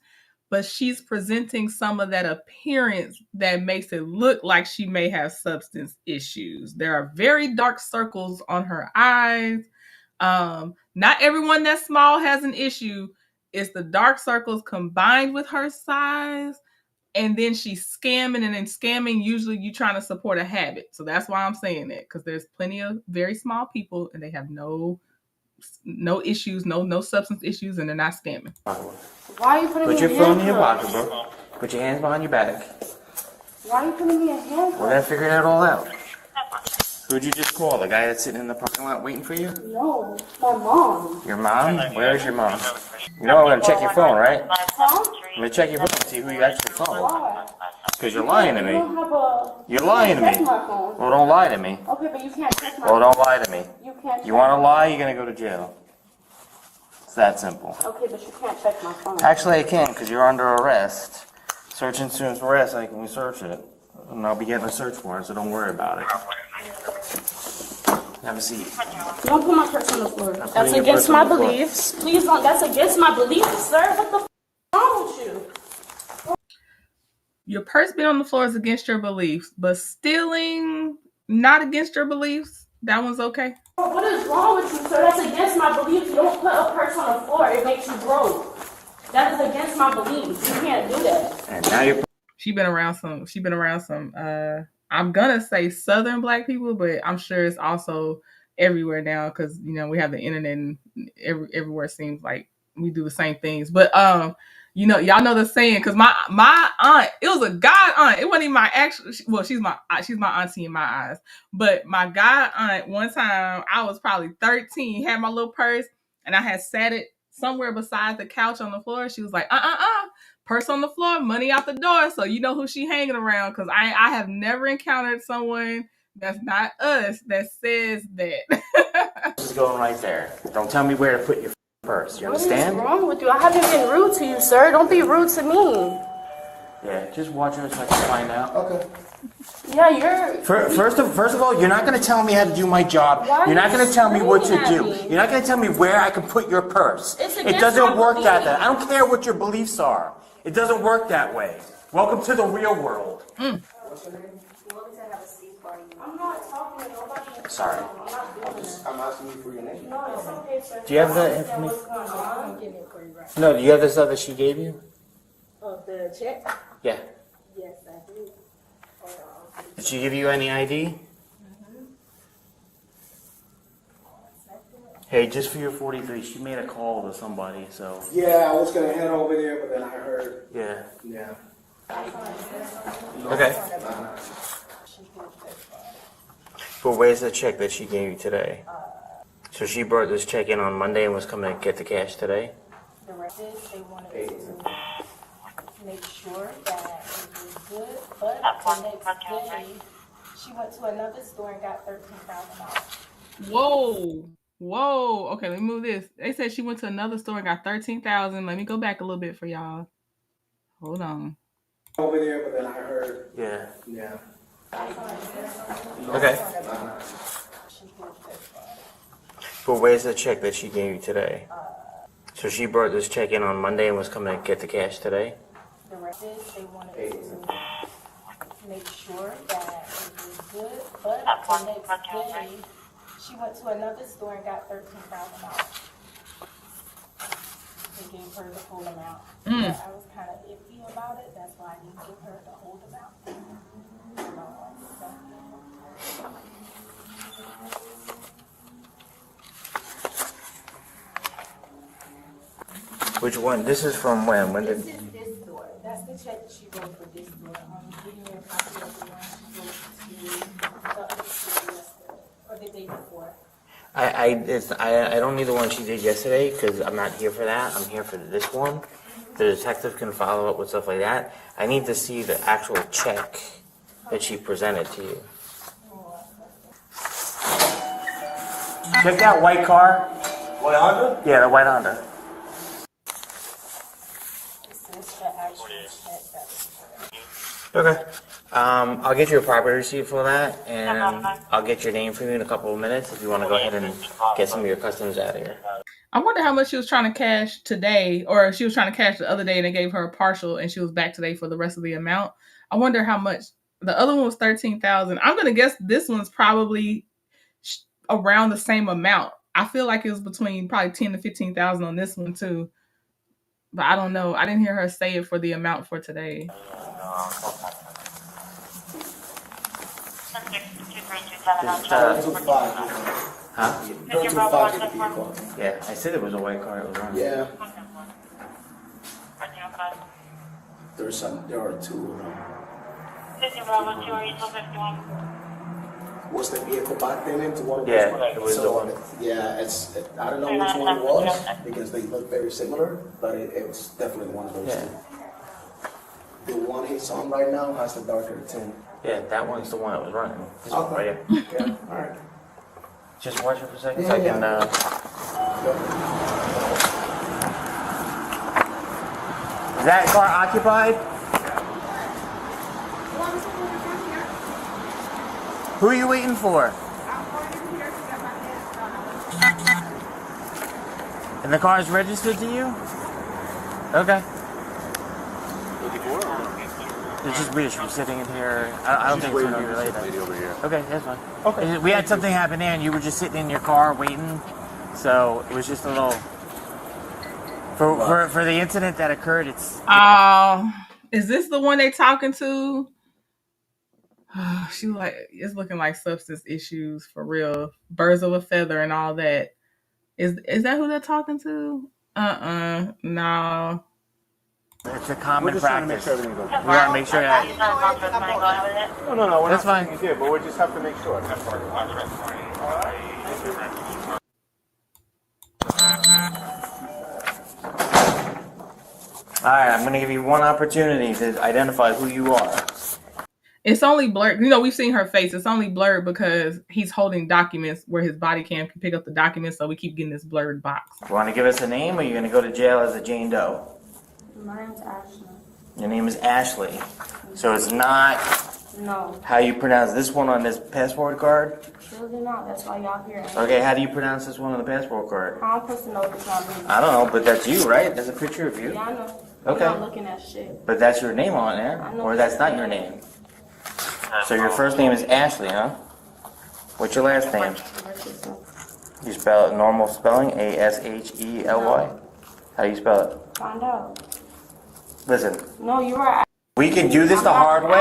but she's presenting some of that appearance that makes it look like she may have substance issues. There are very dark circles on her eyes. Not everyone that's small has an issue. It's the dark circles combined with her size. And then she's scamming, and in scamming, usually you trying to support a habit. So that's why I'm saying that, because there's plenty of very small people and they have no issues, no substance issues, and they're not scamming. Why are you putting me in handcuffs? Put your phone in your pocket, bro. Put your hands behind your back. Why are you putting me in handcuffs? We're gonna figure it all out. Who'd you just call? The guy that's sitting in the parking lot waiting for you? No, my mom. Your mom? Where is your mom? You know I'm gonna check your phone, right? Huh? I'm gonna check your phone and see who you actually called. Why? Because you're lying to You me. don't have a... You're lying to check me. my phone. Well, don't lie to me. Okay, but you can't check my Well, don't lie to me. You can't You wanna lie, you're gonna go to jail. It's that simple. Okay, but you can't check my phone. Actually, I can, because you're under arrest. Search insurance arrest, I can search it. And I'll be getting a search warrant, so don't worry about it. Have a seat. Don't put my purse on the floor. That's against my beliefs. Please don't. That's against my beliefs, sir. What the f wrong with you? Your purse being on the floor is against your beliefs, but stealing not against your beliefs. That one's okay. What is wrong with you, sir? That's against my beliefs. You don't put a purse on the floor. It makes you broke. That is against my beliefs. You can't do that. And now you're. She been around some. I'm gonna say Southern Black people, but I'm sure it's also everywhere now because we have the internet and everywhere seems like we do the same things. But y'all know the saying because my aunt, it was a god aunt. It wasn't even my actual. Well, she's my auntie in my eyes. But my god aunt, one time I was probably 13, had my little purse, and I had sat it somewhere beside the couch on the floor. She was like, purse on the floor, money out the door. So you know who she hanging around because I have never encountered someone that's not us that says that. Just going right there. Don't tell me where to put your purse. You understand? What is wrong with you? I haven't been rude to you, sir. Don't be rude to me. Yeah, just watch her so I can find out. Okay. Yeah, you're... First of all, you're not going to tell me how to do my job. You're not going to tell me what to do. You're not going to tell me where I can put your purse. It doesn't work that way. I don't care what your beliefs are. It doesn't work that way. Welcome to the real world. What's your name? I'm not talking to nobody. Sorry. I'm asking you for your name. No, it's okay, sir. Do you have the information? I'm getting it for you right No, do you have the stuff that she gave you? now. The check? Yeah. Yes, I do. Did she give you any ID? Hey, just for your 43, she made a call to somebody, so. Yeah, I was gonna head over there, but then I heard. Yeah. Yeah. Okay. But where's the check that she gave you today? So she brought this check in on Monday and was coming to get the cash today? The rest is they wanted to make sure that it was good, but the next day she went to another store and got $13,000. Whoa. Okay, let me move this. They said she went to another store and got $13,000. Let me go back a little bit for y'all. Hold on. Over there, but then I heard. Yeah. Yeah. Okay. But where's the check that she gave you today? So she brought this check in on Monday and was coming to get the cash today? The rest is they wanted to make sure that it was good, but the next day she went to another store and got $13,000. They gave her the full amount. But I was kind of iffy about it. That's why I didn't give her the whole amount. Which one? This is from when? When did? This is this store. That's the check that she wrote for this store. Giving me a copy of the one she wrote to the other store yesterday, or the day before. I don't need the one she did yesterday because I'm not here for that. I'm here for this one. The detective can follow up with stuff like that. I need to see the actual check that she presented to you. Check that white car. White Honda? Yeah, the white Honda. Okay. I'll get you a property receipt for that, and I'll get your name for you in a couple of minutes if you want to go ahead and get some of your customers out of here. I wonder how much she was trying to cash today, or she was trying to cash the other day and they gave her a partial and she was back today for the rest of the amount. I wonder how much. The other one was $13,000. I'm going to guess this one's probably around the same amount. I feel like it was between probably $10,000 to $15,000 on this one too. But I don't know. I didn't hear her say it for the amount for today. Huh? Yeah, I said it was a white car. It was wrong. Yeah. There are two of them. Was the vehicle back then into one of those? Yeah, it was the one. Yeah, I don't know which one it was because they look very similar, but it was definitely one of those two. The one he's on right now has the darker tint. Yeah, that one's the one that was running. This one Okay. right here. Okay, all right. Just watch it for a second Yeah, so I yeah. can. Is that car occupied? Who are you waiting for? And the car is registered to you? Okay. It's just weird. She's sitting in here. I don't think it's going to be related. Okay, that's fine. Okay. We had something happen there, and you were just sitting in your car waiting. So it was just a little. For the incident that occurred, it's. Is this the one they talking to? She like it's looking like substance issues for real. Birds of a feather and all that. Is that who they're talking to? No. It's a common We're just trying to make practice. sure everything's okay. We want to make sure that. No, we're That's not fine. saying you did, but we just have to make sure. All right, I'm going to give you one opportunity to identify who you are. It's only blurred. You know, we've seen her face. It's only blurred because he's holding documents where his body cam can pick up the documents, so we keep getting this blurred box. You want to give us a name, or are you going to go to jail as a Jane Doe? My name's Ashley. Your name is Ashley. So it's not No. how you pronounce this one on this passport card? Surely not. That's why y'all here. Okay, how do you pronounce this one on the passport card? How am I supposed to know if it's not me? I don't know, but that's you, right? That's a picture of you. Yeah, I know. Okay. I'm not looking at shit. But that's your name on there, I know. or that's not your name. So your first name is Ashley, huh? What's your last name? You spell it normal spelling, Ashley? How do you spell it? Find out. Listen, No, you are. we can do this the hard way,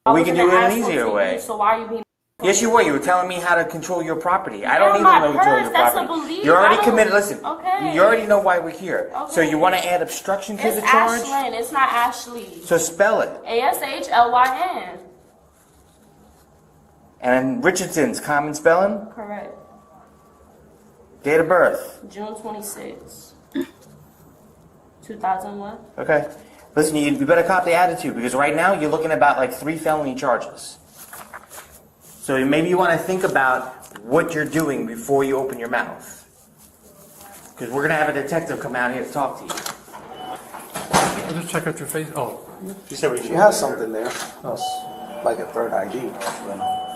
or we can do it an easier way. So why are you being? Yes, you were. You were telling me how to control your property. I don't You're need my to know control purse. your That's a property. belief. You're I already don't- committed. Listen, Okay. you already know why we're here. So Okay. you want to add obstruction to It's the charge? Ashlyn. It's not Ashley. So spell it. Ashlyn. And Richardson's common spelling? Correct. Date of birth? June 26, 2001. Okay. Listen, you better cop the attitude, because right now you're looking at about like 3 felony charges. So maybe you want to think about what you're doing before you open your mouth. Because we're going to have a detective come out here to talk to you. I'll just check out your face. Oh, She has something there. That's like a third ID.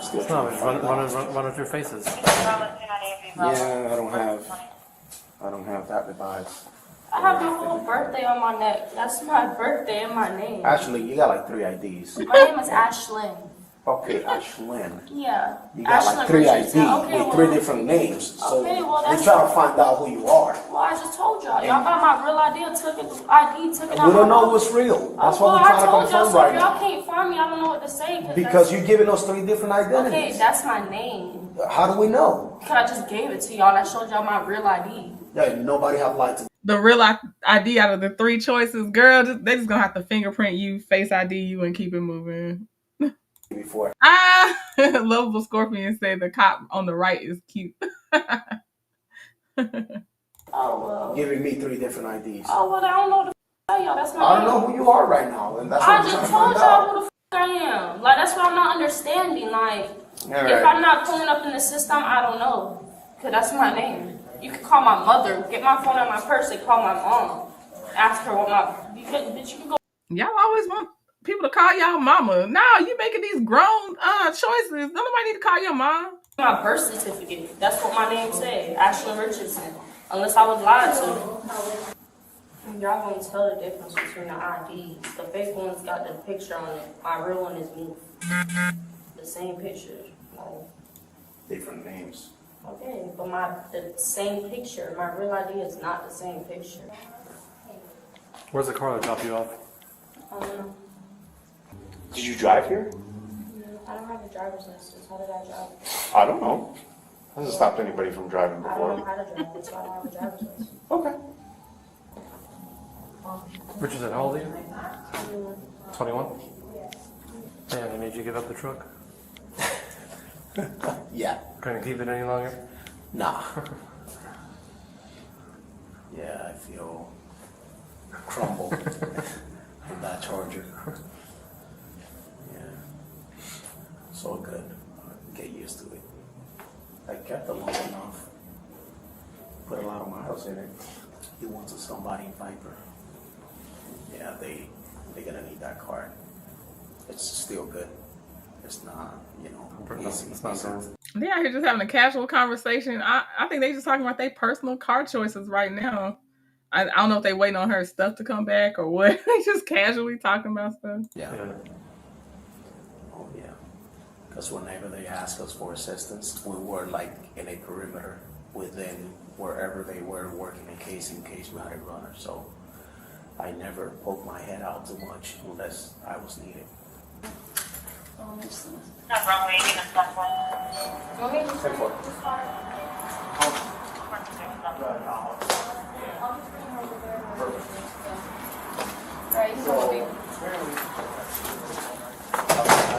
Still it's not. Run of your faces. Yeah, I don't have that device. I have your whole birthday on my neck. That's my birthday and my name. Actually, you got like 3 IDs. My name is Ashlyn. Okay, Ashlyn. Yeah. You got like Ashlyn 3 IDs Richardson. Okay, with well- 3 different names. So Okay, well, they that's- try to find out who you are. Well, I just told y'all. Y'all got my real ID, took it We out. don't know what's real. That's well, what we're I trying to told y'all, confirm so right if y'all now. can't find me, I don't know what to say. Because you're giving us 3 different Okay, identities. that's my name. How do we know? Cause I just gave it to y'all and I showed y'all my real ID. Yeah, nobody have lied to. The real ID out of the 3 choices, girl, they just gonna have to fingerprint you, face ID you, and keep it moving. Before. Lovable Scorpion said the cop on the right is cute. Oh well. Giving me 3 different IDs. Oh well, I don't know what to tell y'all. That's my I don't name. know who you are right now, and that's what I we're just trying told to y'all find who the I am. Like that's what I'm not understanding. Like All if right. I'm not pulling up in the system, I don't know. Cause that's my name. You can call my mother, get my phone out of my purse, and call my mom. Ask her what my you can go. Y'all always want people to call y'all mama. Now you making these grown choices. Don't nobody need to call your mom. My birth certificate. That's what my name said. Ashlyn Richardson. Unless I was lied to. Y'all gonna tell the difference between the IDs. The fake one's got the picture on it. My real one is me. The same picture. Like, different names. okay, but the same picture. My real ID is not the same picture. Where's the car that dropped you off? I don't know. Did you drive here? I don't have a driver's license. How did I drive? I don't know. Hasn't stopped anybody from driving I don't know before. how to drive, so I don't have a driver's license. Okay. Richardson, how old are you? 21? Damn, they made you give up the truck? Yeah. Couldn't keep it any longer? Nah. Yeah, I feel crumbled in that Charger. Yeah. So good. Get used to it. I kept it long enough. Put a lot of miles in it. He wants a somebody Viper. yeah, they're gonna need that card. It's still good. It's not, easy. It's not bad. They out here just having a casual conversation. I think they just talking about their personal car choices right now. I don't know if they waiting on her stuff to come back or what. They just casually talking about stuff. Yeah. Oh yeah. Because whenever they ask us for assistance, we were like in a perimeter within wherever they were working in case we had a runner. So I never poked my head out too much unless I was needed. Not wrong way, even that one. I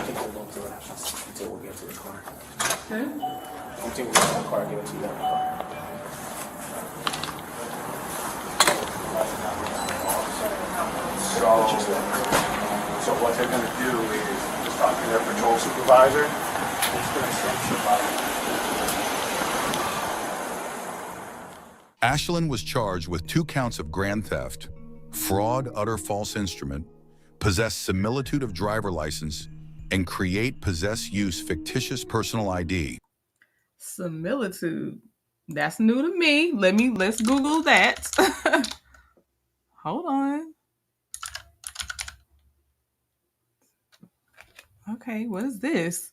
think we'll go through it until we get to the car. Until we get to the car, give it to you in the car. So what they're gonna do is just talk to their patrol supervisor. It's gonna send somebody. Ashlyn was charged with 2 counts of grand theft, fraud, utter false instrument, possess similitude of driver license, and create, possess, use fictitious personal ID. Similitude. That's new to me. Let's Google that. Hold on. Okay, what is this?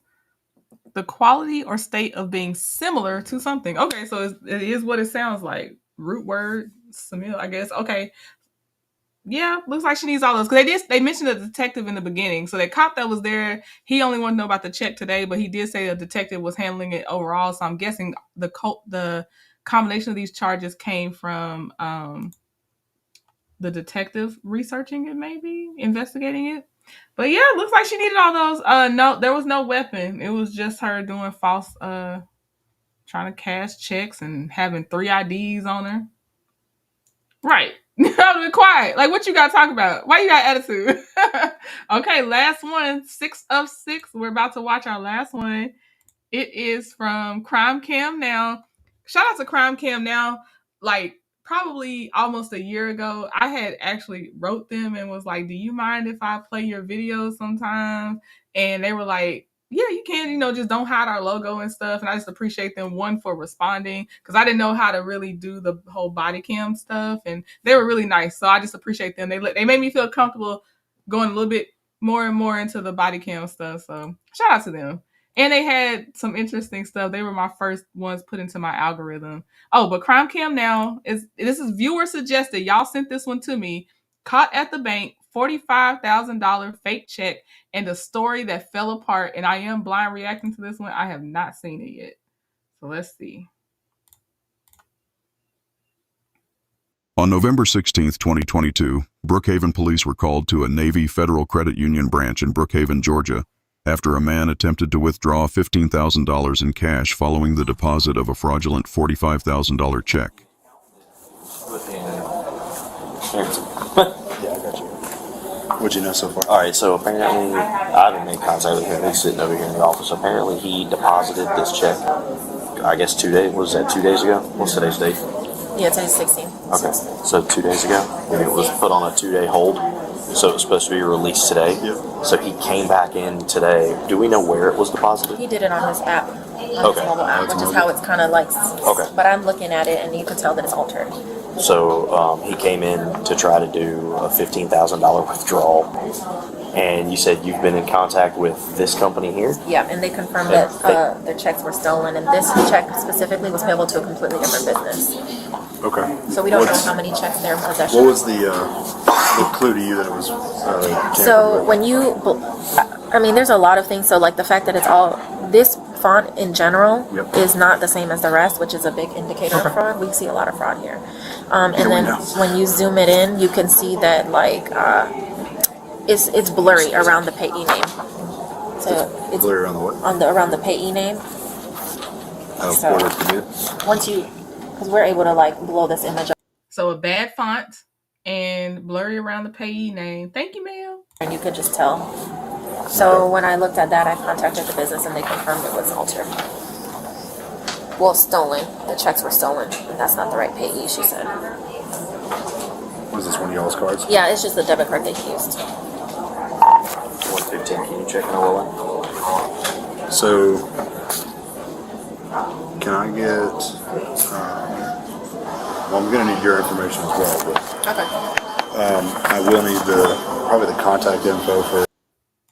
The quality or state of being similar to something. Okay, so it is what it sounds like. Root word, similar, I guess. Okay. Yeah, looks like she needs all those. Because they mentioned a detective in the beginning. So that cop that was there, he only wanted to know about the check today, but he did say a detective was handling it overall. So I'm guessing the combination of these charges came from the detective researching it, maybe investigating it. But yeah, looks like she needed all those. No, there was no weapon. It was just her doing false, trying to cash checks and having 3 IDs on her. Right. I'll be quiet. Like, what you got to talk about? Why you got attitude? Okay, last one. 6 of 6. We're about to watch our last one. It is from Crime Cam Now. Shout out to Crime Cam Now. Like, probably almost a year ago, I had actually wrote them and was like, do you mind if I play your videos sometimes? And they were like, yeah, you can, just don't hide our logo and stuff. And I just appreciate them, one, for responding, because I didn't know how to really do the whole body cam stuff. And they were really nice. So I just appreciate them. They made me feel comfortable going a little bit more and more into the body cam stuff. So shout out to them. And they had some interesting stuff. They were my first ones put into my algorithm. Oh, but Crime Cam Now, this is viewer suggested. Y'all sent this one to me. Caught at the bank, $45,000 fake check, and a story that fell apart. And I am blind reacting to this one. I have not seen it yet. So let's see. On November 16th, 2022, Brookhaven police were called to a Navy Federal Credit Union branch in Brookhaven, Georgia, after a man attempted to withdraw $15,000 in cash following the deposit of a fraudulent $45,000 check. Yeah, I got you. What'd you know so far? All right, so apparently, I haven't made contact with him. He's sitting over here in the office. Apparently, he deposited this check, I guess 2 days, was that 2 days ago? What's today's date? Yeah, today's 16. Okay, so 2 days ago, and it was put on a 2-day hold. So it was supposed to be released today. Yep. So he came back in today. Do we know where it was deposited? He did it on his app, on his mobile app, which is how it's kind of like. Okay. But I'm looking at it, and you can tell that it's altered. So he came in to try to do a $15,000 withdrawal. And you said you've been in contact with this company here? Yeah, and they confirmed that their checks were stolen, and this check specifically was payable to a completely different business. Okay. So we don't know how many checks they're in possession. What was the clue to you that it was? So when you, I mean, there's a lot of things. So like the fact that it's all, this font in general is not the same as the rest, which is a big indicator of fraud. We see a lot of fraud here. And then when you zoom it in, you can see that like it's blurry around the payee name. So it's blurry around the what? Around the payee name. So once you, because we're able to like blow this image up. So a bad font and blurry around the payee name. Thank you, ma'am. And you could just tell. So when I looked at that, I contacted the business and they confirmed it was altered. Well, stolen. The checks were stolen, and that's not the right payee, she said. Is this one of y'all's cards? Yeah, it's just the debit card they used. 115. Can you check in a wallet? So, can I get? Well, I'm gonna need your information as well, but Okay. I will need probably the contact info for.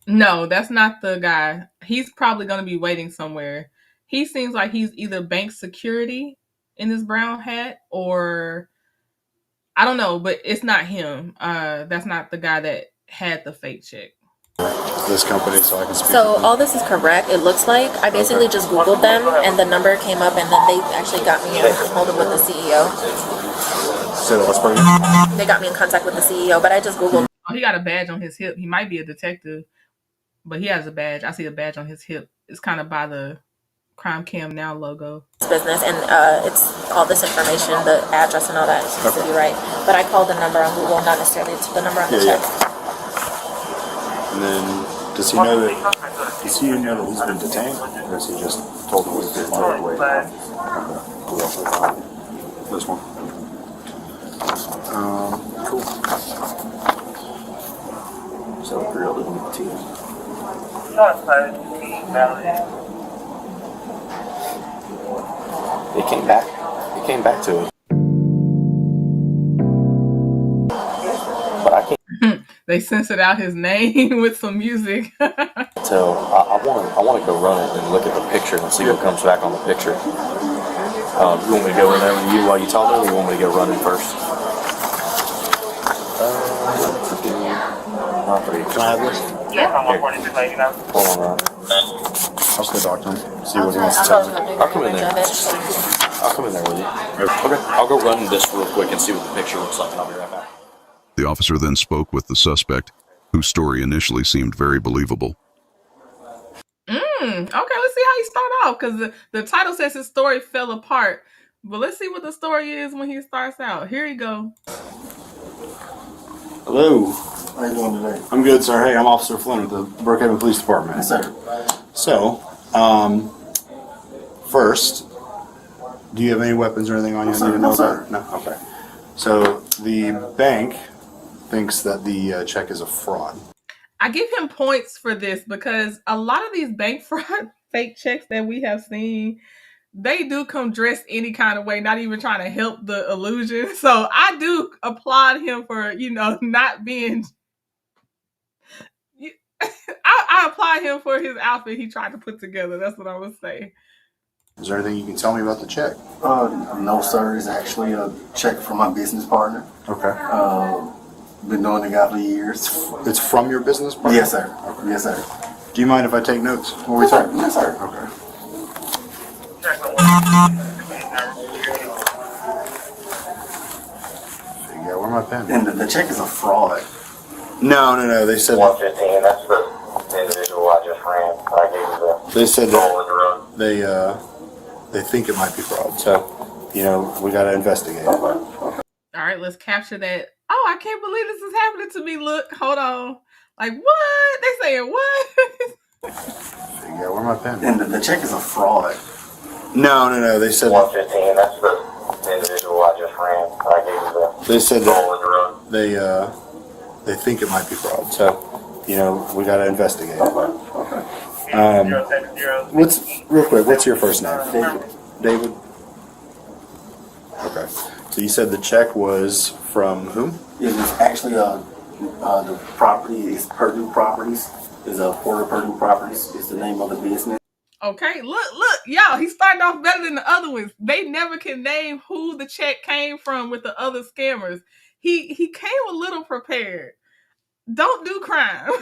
No, that's not the guy. He's probably going to be waiting somewhere. He seems like he's either bank security in his brown hat or I don't know, but it's not him. That's not the guy that had the fake check. This company, so I can speak. So all this is correct. It looks like I basically just Googled them, and the number came up, and then they actually got me in hold with the CEO. So let's bring. They got me in contact with the CEO, but I just Googled. Oh, he got a badge on his hip. He might be a detective, but he has a badge. I see a badge on his hip. It's kind of by the Crime Cam Now logo. Business, and it's all this information, the address and all that seems to be right. But I called the number on Google, not necessarily the number on the check. And then, does he know that he's been detained, or is he just told to leave it away? This one. Cool. So grilled in the tea. It came back. It came back to it. But I can't. They censored out his name with some music. So I want to go run it and look at the picture and see what comes back on the picture. You want me to go in there with you while you talk to him, or you want me to go run it first? Can I have this? Yeah, I'm 146. Hold on, Ron. I'll just go talk to him. See what he wants to tell me. I'll come in there. I'll come in there with you. Okay. I'll go run this real quick and see what the picture looks like, and I'll be right back. The officer then spoke with the suspect, whose story initially seemed very believable. Okay, let's see how he start off, because the title says his story fell apart. But let's see what the story is when he starts out. Here you go. Hello. How you doing today? I'm good, sir. Hey, I'm Officer Flynn with the Brookhaven Police Department. Yes, sir. So, first, do you have any weapons or anything on you? I need to know about? No. Okay. So the bank thinks that the check is a fraud. I give him points for this because a lot of these bank fraud fake checks that we have seen, they do come dressed any kind of way, not even trying to help the illusion. So I do applaud him for, not being... I applaud him for his outfit he tried to put together. That's what I would say. Is there anything you can tell me about the check? No, sir. It's actually a check from my business partner. Okay. Been knowing the guy for years. It's from your business partner? Yes, sir. Okay. Yes, sir. Do you mind if I take notes while we talk? Yes, sir. Okay. Yeah, where's my pen? And the check is a fraud. No. They said 115. That's the individual I just ran. I gave you the. They said that they think it might be fraud. So, we got to investigate. All right, let's capture that. Oh, I can't believe this is happening to me. Look, hold on. Like, what? They saying what? Yeah, where's my pen? And the check is a fraud. No. They said 115. That's the individual I just ran. I gave you the. They said that they think it might be fraud. So, we got to investigate. What's your first name? David. Okay. So you said the check was from whom? It was actually the property is Purdue Properties. Is Porter Purdue Properties is the name of the business. Okay, look, y'all, he started off better than the other ones. They never can name who the check came from with the other scammers. He came a little prepared. Don't do crime.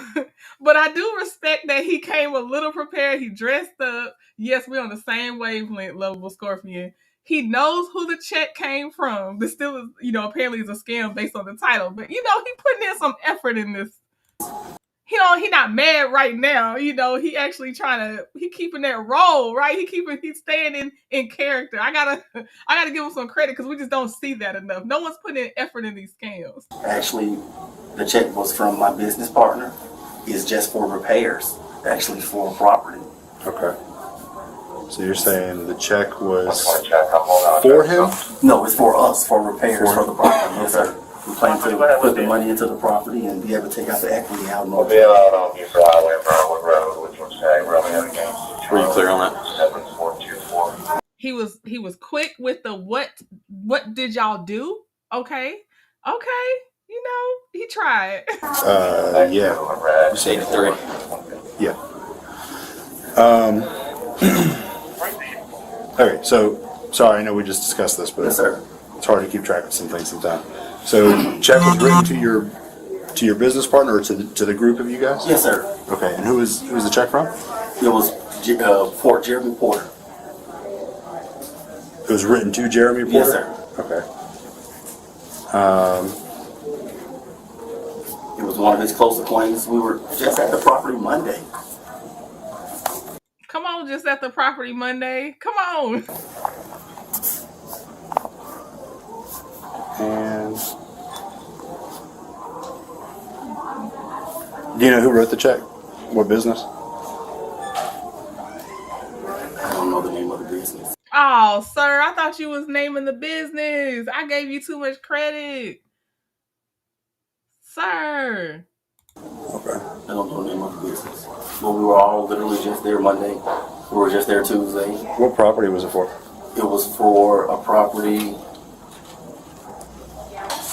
But I do respect that he came a little prepared. He dressed up. Yes, we're on the same wavelength, Lovable Scorpion. He knows who the check came from. This still is, apparently is a scam based on the title. But, he putting in some effort in this. He not mad right now. He actually he keeping that role, right? He's staying in character. I gotta give him some credit because we just don't see that enough. No one's putting in effort in these scams. Actually, the check was from my business partner. It's just for repairs, actually for property. Okay. So you're saying the check was for him? No, it's for us, for repairs for the property. Yes, sir. We plan to put the money into the property and be able to take out the equity out. We'll be allowed on Buford Highway and Brownwood Road, which was tag Romeo against. Were you clear on that? 7424. He was quick with the what did y'all do? Okay. You know, he tried. Yeah. It's 83. Yeah. Okay, so sorry, I know we just discussed this, but Yes, sir. it's hard to keep track of some things sometimes. So, check was written to your business partner or to the group of you guys? Yes, sir. Okay, and who was the check from? It was for Jeremy Porter. It was written to Jeremy Porter? Yes, sir. Okay. It was one of his close acquaintances. We were just at the property Monday. Come on, just at the property Monday. Come on. And do you know who wrote the check? What business? I don't know the name of the business. Oh, sir, I thought you was naming the business. I gave you too much credit. Sir. Okay. I don't know the name of the business. But we were all literally just there Monday. We were just there Tuesday. What property was it for? It was for a property.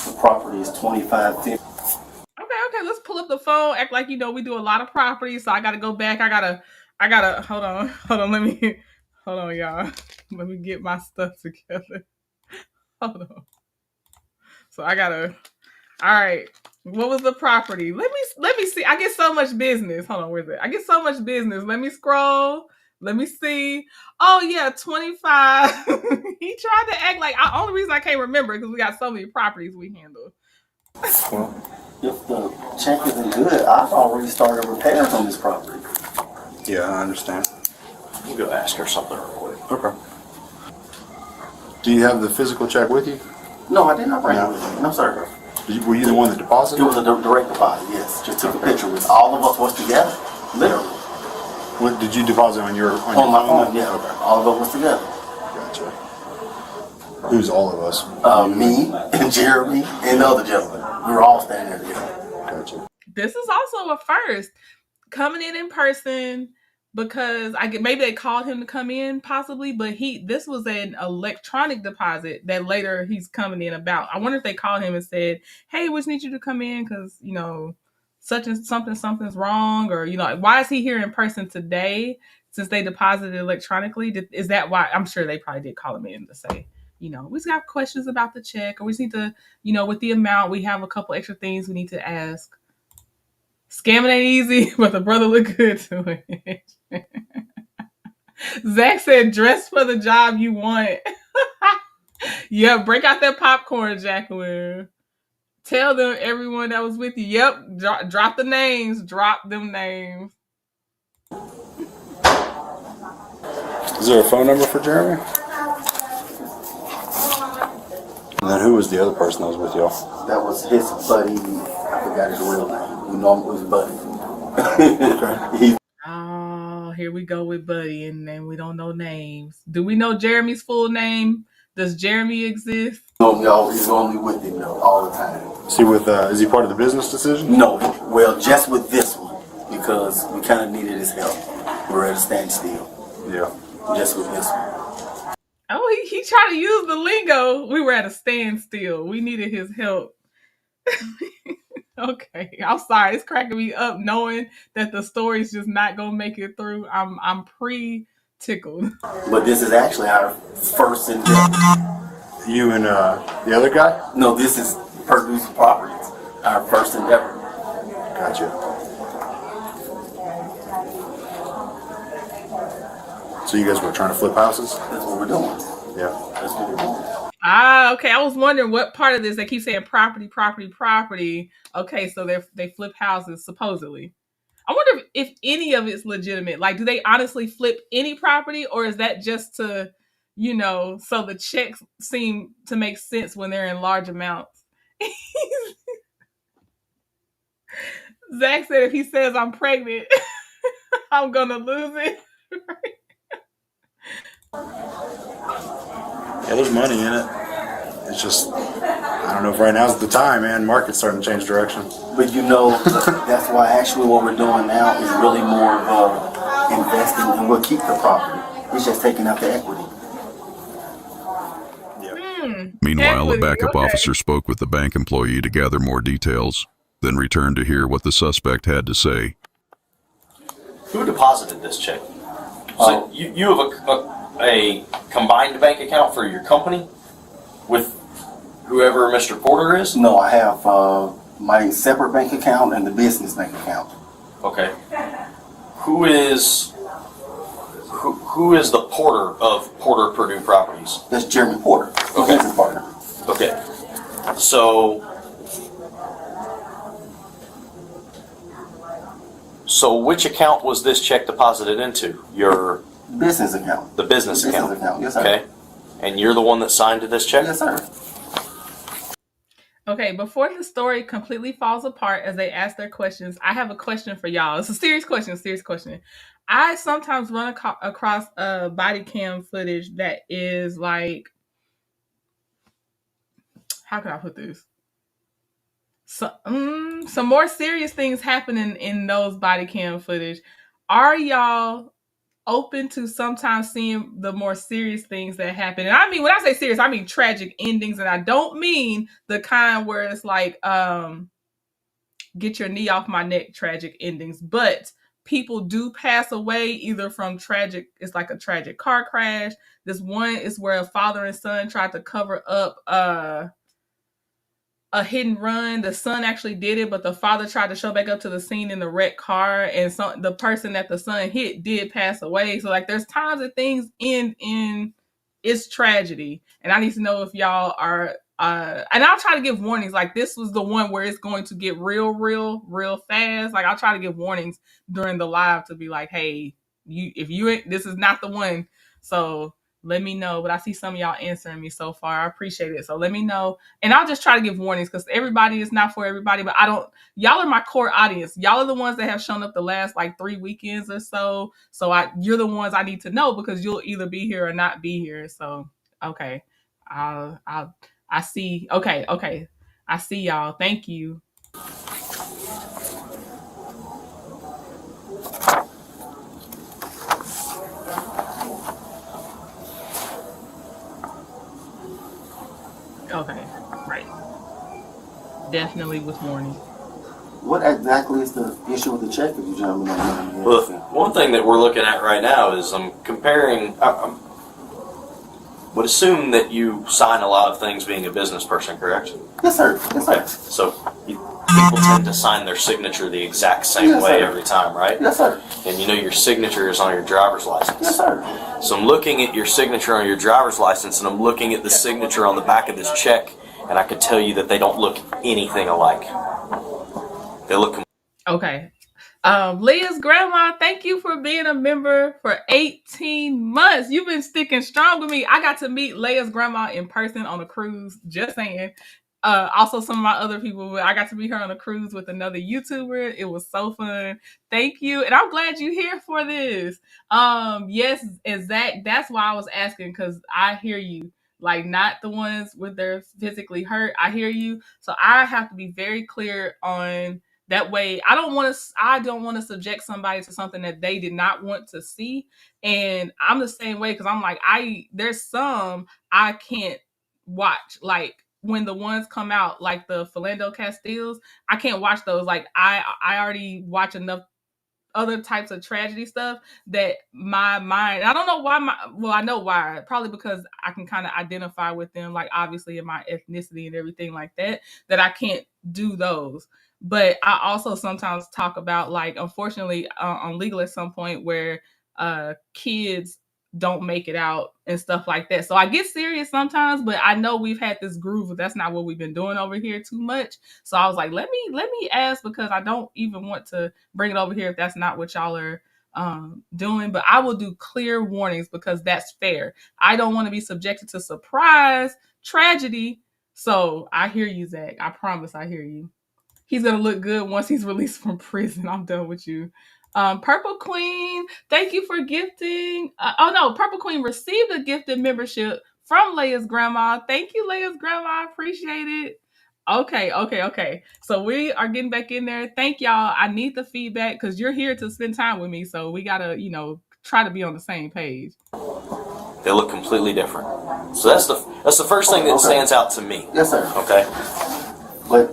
The property is 2550. Okay, let's pull up the phone. Act like you know we do a lot of properties, so I gotta go back. I gotta hold on, hold on, y'all. Let me get my stuff together. Hold on. So all right. What was the property? Let me see. I get so much business. Hold on, where's it? I get so much business. Let me scroll. Let me see. Oh yeah, 25. He tried to act like only reason I can't remember because we got so many properties we handle. Well, if the check isn't good, I've already started repairs on this property. Yeah, I understand. We'll go ask her something real quick. Okay. Do you have the physical check with you? No, I did not bring it with me. No, sir. Were you the one that deposited? It was a direct deposit, yes. Just took a picture with all of us was together, literally. What did you deposit on your my phone? phone? Yeah, Okay. all of us was together. Gotcha. Who's all of us? Me and Jeremy and the other gentleman. We were all standing there together. Gotcha. This is also a first. Coming in person because maybe they called him to come in possibly, but this was an electronic deposit that later he's coming in about. I wonder if they called him and said, "Hey, we just need you to come in because you know such and something's wrong," or you know, why is he here in person today since they deposited electronically? Is that why? I'm sure they probably did call him in to say, you know, we just got questions about the check, or we just need to, you know, with the amount, we have a couple extra things we need to ask. Scamming ain't easy, but the brother look good to it. Zach said, dress for the job you want. Yeah, break out that popcorn, Jacqueline. Tell them everyone that was with you. Yep, drop the names. Drop them names. Is there a phone number for Jeremy? And then who was the other person that was with y'all? That was his buddy. I forgot his real name. We know him was Buddy. Okay. Oh, here we go with Buddy, and then we don't know names. Do we know Jeremy's full name? Does Jeremy exist? No, he's only with him though, all the time. Is he part of the business decision? No, well, just with this one, because we kind of needed his help. We're at a standstill. Yeah. Just with this one. Oh, he tried to use the lingo. We were at a standstill. We needed his help. Okay, I'm sorry. It's cracking me up knowing that the story's just not gonna make it through. I'm tickled. But this is actually our first endeavor. You and the other guy? No, this is Purdue's Properties. Our first endeavor. Gotcha. So you guys were trying to flip houses? That's what we're doing. Yeah. That's what we're doing. Okay. I was wondering what part of this they keep saying property. Okay, so they flip houses supposedly. I wonder if any of it's legitimate. Like, do they honestly flip any property, or is that just to, you know, so the checks seem to make sense when they're in large amounts? Zach said if he says I'm pregnant, I'm gonna lose it. Yeah, there's money in it. It's It's just, I don't know if right now's the time, man. Market's starting to change direction. But you know, that's why actually what we're doing now is really more of investing, and we'll keep the property. It's just taking out the equity. Meanwhile, a backup officer spoke with the bank employee to gather more details, then returned to hear what the suspect had to say. Who deposited this check? So you have a combined bank account for your company with whoever Mr. Porter is? No, I have my separate bank account and the business bank account. Okay. Who is the Porter of Porter Purdue Properties? That's Jeremy Porter, the business partner. Okay. So which account was this check deposited into? Your business account. The business account. Yes, sir. Okay. And you're the one that signed to this check? Yes, sir. Okay, before the story completely falls apart as they ask their questions, I have a question for y'all. It's a serious question, I sometimes run across body cam footage that is like, how can I put this? So, some more serious things happening in those body cam footage. Are y'all open to sometimes seeing the more serious things that happen? And I mean, when I say serious, I mean tragic endings, and I don't mean the kind where it's like, get your knee off my neck tragic endings, but people do pass away either from tragic, it's like a tragic car crash. This one is where a father and son tried to cover up a hit and run. The son actually did it, but the father tried to show back up to the scene in the wrecked car, and the person that the son hit did pass away. So like there's times that things end in it's tragedy, and I need to know if y'all are and I'll try to give warnings. Like this was the one where it's going to get real fast. Like I'll try to give warnings during the live to be like, hey, this is not the one. So let me know. But I see some of y'all answering me so far. I appreciate it. So let me know. And I'll just try to give warnings because everybody is not for everybody. But y'all are my core audience. Y'all are the ones that have shown up the last like 3 weekends or so. So you're the ones I need to know because you'll either be here or not be here. So, okay. I see. Okay. I see y'all. Thank you. Okay, right. Definitely with warning. What exactly is the issue with the check that you gentlemen are doing? Well, one thing that we're looking at right now is I'm comparing. Would assume that you sign a lot of things being a business person, correct? Yes, sir. Yes, sir. Okay. So people tend to sign their signature the exact same way every time, right? Yes, sir. And you know your signature is on your driver's license. Yes, sir. So I'm looking at your signature on your driver's license, and I'm looking at the signature on the back of this check, and I could tell you that they don't look anything alike. They look. Okay. Leah's grandma, thank you for being a member for 18 months. You've been sticking strong with me. I got to meet Leia's grandma in person on a cruise, just saying. Also, some of my other people, I got to meet her on a cruise with another YouTuber. It was so fun. Thank you. And I'm glad you're here for this. Yes, exact. That's why I was asking, because I hear you. Like, not the ones with their physically hurt. I hear you. So I have to be very clear on that way. I don't want to subject somebody to something that they did not want to see. And I'm the same way, because I'm like, there's some I can't watch. Like when the ones come out, like the Philando Castiles, I can't watch those. Like I already watch enough other types of tragedy stuff that my mind, I don't know why I know why, probably because I can kind of identify with them, like obviously in my ethnicity and everything like that I can't do those. But I also sometimes talk about, like, unfortunately on Legal at some point where kids don't make it out and stuff like that. So I get serious sometimes, but I know we've had this groove, but that's not what we've been doing over here too much. So I was like, let me ask, because I don't even want to bring it over here if that's not what y'all are doing. But I will do clear warnings because that's fair. I don't want to be subjected to surprise tragedy. So I hear you, Zach. I promise I hear you. He's going to look good once he's released from prison. I'm done with you. Purple Queen, thank you for gifting. Purple Queen received a gifted membership from Leia's grandma. Thank you, Leia's grandma. I appreciate it. Okay. So we are getting back in there. Thank y'all. I need the feedback because you're here to spend time with me. So we gotta, try to be on the same page. They look completely different. So that's the first thing that stands out to me. Yes, sir. Okay. But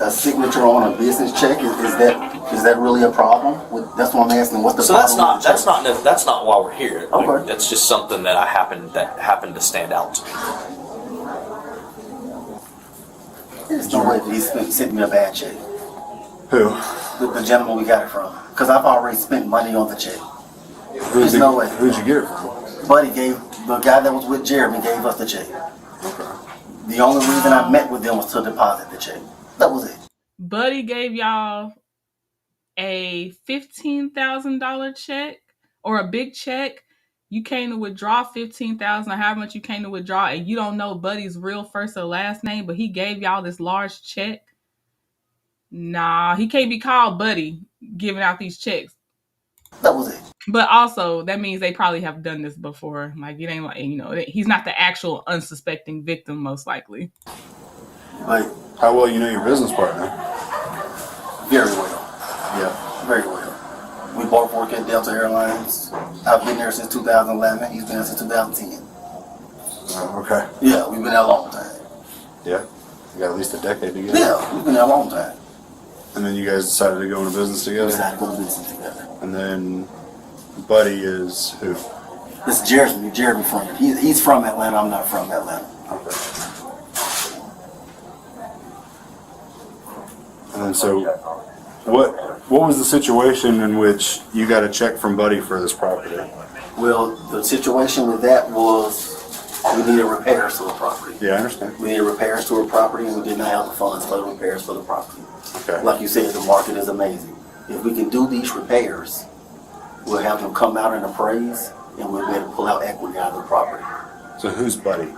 a signature on a business check is that really a problem? That's what I'm asking. What's the problem? That's not why we're here. Okay. Like, that's just something that happened to stand out. There's no way that he's sent me a bad check. Who? The gentleman we got it from. Because I've already spent money on the check. There's no way. Who'd you get it from? Buddy the guy that was with Jeremy gave us the check. Okay. The only reason I met with them was to deposit the check. That was it. Buddy gave y'all a $15,000 check or a big check. You came to withdraw $15,000 or however much you came to withdraw, and you don't know Buddy's real first or last name, but he gave y'all this large check. Nah, he can't be called Buddy giving out these checks. That was it. But also, that means they probably have done this before. Like, it ain't like, he's not the actual unsuspecting victim, most likely. Like, how well you know your business partner? Very well. Yeah. Very well. We both work at Delta Airlines. I've been there since 2011. He's been there since 2010. Okay. Yeah, we've been there a long time. Yeah. You got at least a decade together. Yeah, we've been there a long time. And then you guys decided to go into business together? We decided to go into business together. And then Buddy is who? This is Jeremy Frank. He's from Atlanta. I'm not from Atlanta. Okay. And then so, what was the situation in which you got a check from Buddy for this property? Well, the situation with that was we needed repairs to the property. Yeah, I understand. We needed repairs to the property, and we did not have the funds for the repairs for the property. Okay. Like you said, the market is amazing. If we can do these repairs, we'll have them come out and appraise, and we'll be able to pull out equity out of the property. So who's Buddy?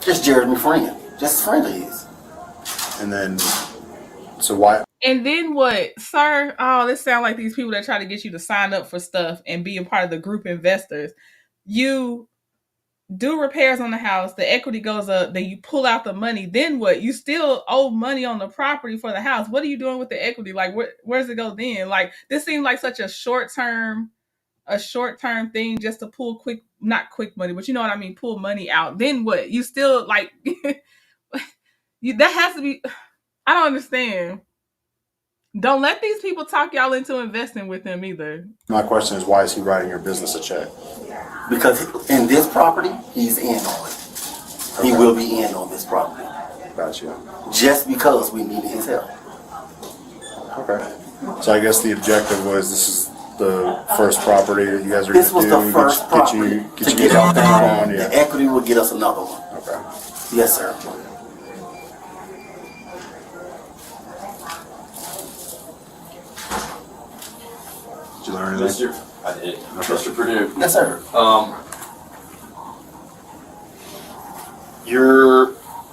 Just Jeremy Friend. Just a friend of his. And then, so why? And then what, sir? Oh, this sounds like these people that try to get you to sign up for stuff and be a part of the group investors. You do repairs on the house, the equity goes up, then you pull out the money. Then what? You still owe money on the property for the house. What are you doing with the equity? Like, where's it go then? Like, this seems like such a short-term thing just to pull not quick money, but you know what I mean, pull money out. Then what? You still, like, that has to be, I don't understand. Don't let these people talk y'all into investing with them either. My question is, why is he writing your business a check? Because in this property, he's in on it. Okay. He will be in on this property. Gotcha. Just because we needed his help. Okay. So I guess the objective was this is the first property that you guys are going to do. This was the first property to get out there. The equity will get us another one. Okay. Yes, sir. Did you learn anything? I did. Okay. Mr. Purdue. Yes, sir.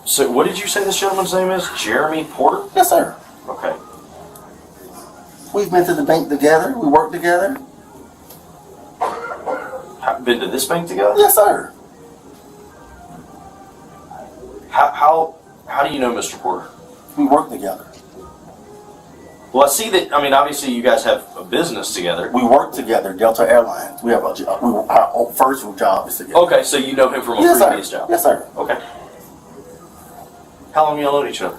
So what did you say this gentleman's name is? Jeremy Porter? Yes, sir. Okay. We've been to the bank together. We work together. Been to this bank together? Yes, sir. How do you know Mr. Porter? We work together. Well, I see that. I mean, obviously, you guys have a business together. We work together, Delta Airlines. We have a job. Our first job is together. Okay, so you know him from a previous job. Yes, sir. Okay. How long y'all known each other?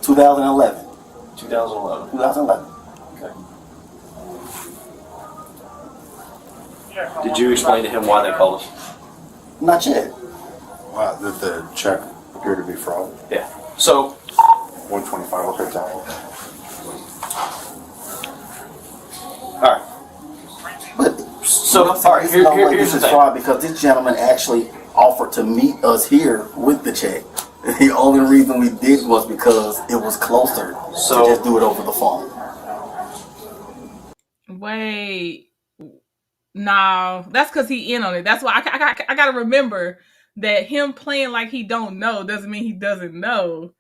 2011. 2011. 2011. Okay. Did you explain to him why they called us? Not yet. Wow, that the check appeared to be fraud. Yeah. So 125. Okay, time. All right. But so all right, here's this the is thing. fraud because this gentleman actually offered to meet us here with the check. The only reason we did was because it was closer to just do it over the phone. Wait, no, that's because he in on it. That's why I gotta remember that him playing like he don't know doesn't mean he doesn't know.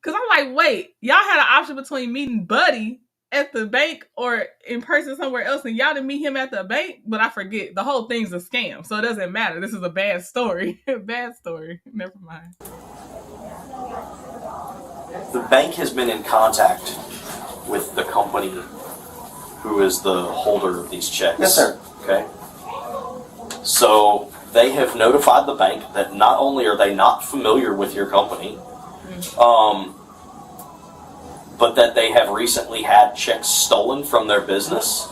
Cause I'm like, wait, y'all had an option between meeting Buddy at the bank or in person somewhere else, and y'all didn't meet him at the bank, but I forget. The whole thing's a scam, so it doesn't matter. This is a bad story. Bad story. Never mind. The bank has been in contact with the company who is the holder of these checks. Yes, sir. Okay. So they have notified the bank that not only are they not familiar with your company, but that they have recently had checks stolen from their business,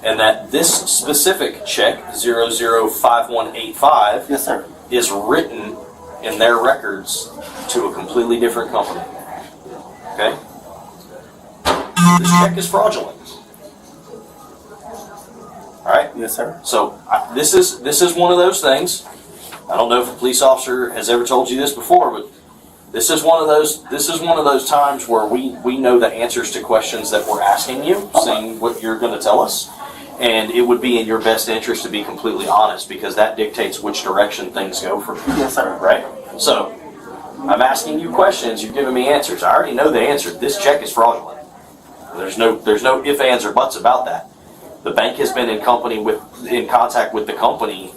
and that this specific check, 005185, yes, sir, is written in their records to a completely different company. Okay? This check is fraudulent. All right? Yes, sir. So this is one of those things. I don't know if a police officer has ever told you this before, but this is one of those times where we know the answers to questions that we're asking you, saying what you're going to tell us, and it would be in your best interest to be completely honest, because that dictates which direction things go from here. Yes, sir. Right? So I'm asking you questions, you're giving me answers. I already know the answer. This check is fraudulent. There's no ifs, ands, or buts about that. The bank has been in contact with the company,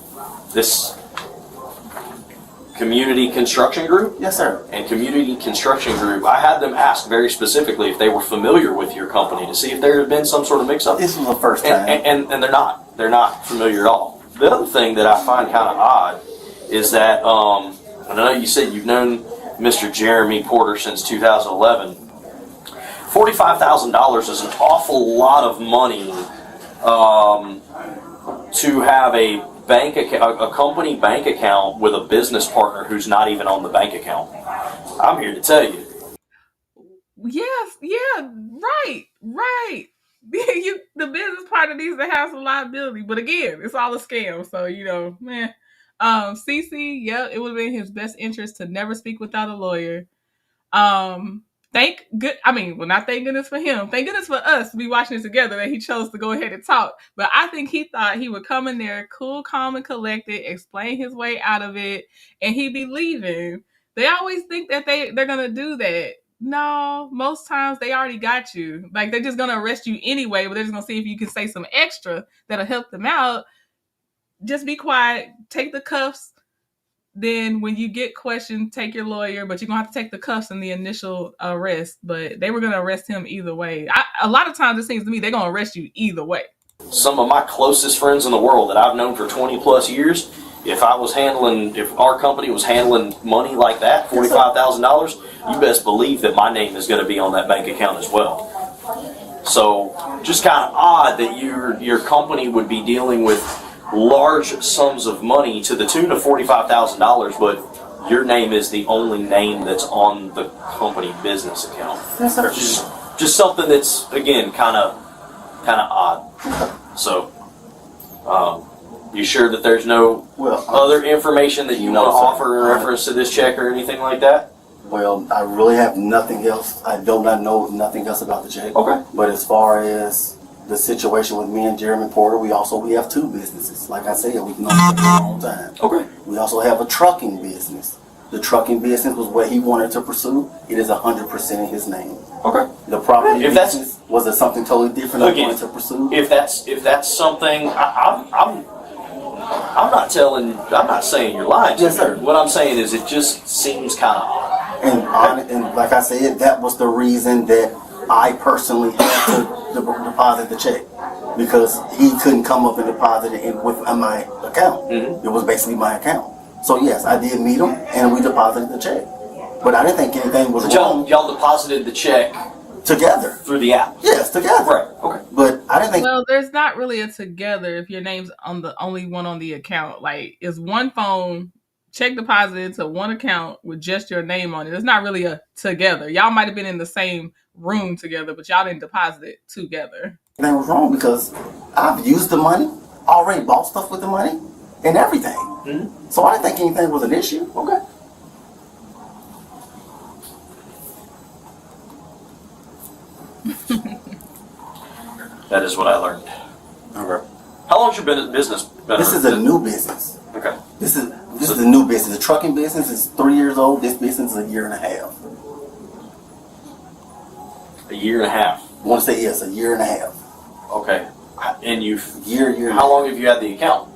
this Community Construction Group? Yes, sir. And Community Construction Group, I had them ask very specifically if they were familiar with your company to see if there had been some sort of mix-up. This was the first time. And they're not. They're not familiar at all. The other thing that I find kind of odd is that, and I know you said you've known Mr. Jeremy Porter since 2011. $45,000 is an awful lot of money to have a bank account, a company bank account with a business partner who's not even on the bank account. I'm here to tell you. Yes, yeah, right. The business partner needs to have some liability, but again, it's all a scam. So man. CC, yeah, it would have been his best interest to never speak without a lawyer. Not thank goodness for him. Thank goodness for us to be watching it together that he chose to go ahead and talk. But I think he thought he would come in there cool, calm, and collected, explain his way out of it, and he'd be leaving. They always think that they're gonna do that. No, most times they already got you. Like, they're just gonna arrest you anyway, but they're just gonna see if you can say some extra that'll help them out. Just be quiet, take the cuffs. Then when you get questioned, take your lawyer, but you're going to have to take the cuffs in the initial arrest. But they were going to arrest him either way. A lot of times it seems to me they're going to arrest you either way. Some of my closest friends in the world that I've known for 20 plus years, if our company was handling money like that, $45,000, you best believe that my name is going to be on that bank account as well. So just kind of odd that your company would be dealing with large sums of money to the tune of $45,000, but your name is the only name that's on the company business account. Yes, sir. Just something that's, again, kind of odd. So, you sure that there's no other information that you want to offer in reference to this check or anything like that? Well, I really have nothing else. I do not know nothing else about the check. Okay. But as far as the situation with me and Jeremy Porter, we have two businesses. Like I said, we can only take it our own time. Okay. We also have a trucking business. The trucking business was what he wanted to pursue. It is 100% in his name. Okay. The property business was it something totally different he wanted to pursue? If that's something, I'm not saying you're lying to me. sir. What I'm saying is it just seems kind of odd. And like I said, that was the reason that I personally had to deposit the check, because he couldn't come up and deposit it with my account. Mm-hmm. It was basically my account. So yes, I did meet him and we deposited the check. But I didn't think anything was wrong. Y'all deposited the check together through the app. Yes, together. Right. Okay. But I didn't think. Well, there's not really a together if your name's on the only one on the account. Like, it's one phone, check deposited to one account with just your name on it. It's not really a together. Y'all might have been in the same room together, but y'all didn't deposit it together. That was wrong because I've used the money, already bought stuff with the money, and everything. Mm-hmm. So I didn't think anything was an issue. Okay. That is what I learned. Okay. How long's your business been? This is a new business. Okay. This is a new business. The trucking business is 3 years old. This business is a year and a half. A year and a half. want to say yes, a year and a half. Okay. And Year. How long have you had the account?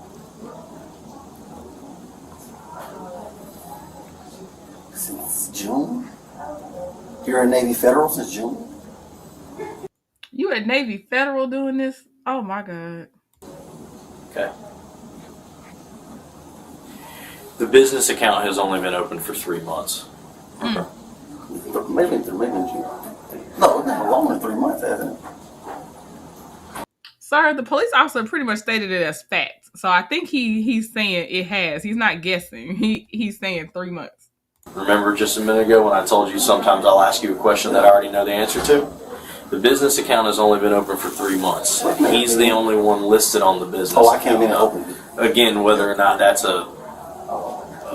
Since June. Here at Navy Federal since June. You at Navy Federal doing this? Oh my God. Okay. The business account has only been open for 3 months. Maybe in June. No, it's been longer than 3 months, hasn't it? Sir, the police officer pretty much stated it as fact. So I think he's saying it has. He's not guessing. He's saying 3 months. Remember just a minute ago when I told you sometimes I'll ask you a question that I already know the answer to? The business account has only been open for 3 months. He's the only one listed on the business account. Oh, I came in and opened it. Again, whether or not that's a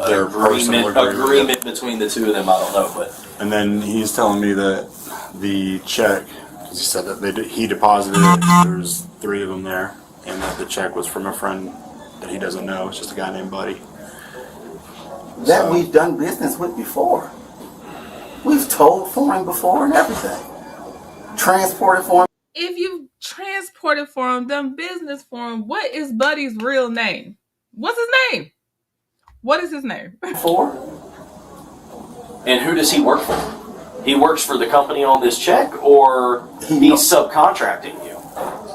Their personal agreement between the two of them, I don't know. But And then he's telling me that the check, because he said that he deposited it, there's 3 of them there, and that the check was from a friend that he doesn't know. It's just a guy named Buddy. That we've done business with before. We've told for him before and everything. Transported for him. If you've transported for him, done business for him, what is Buddy's real name? What's his name? What is his name? And who does he work for? He works for the company on this check, or he's subcontracting you?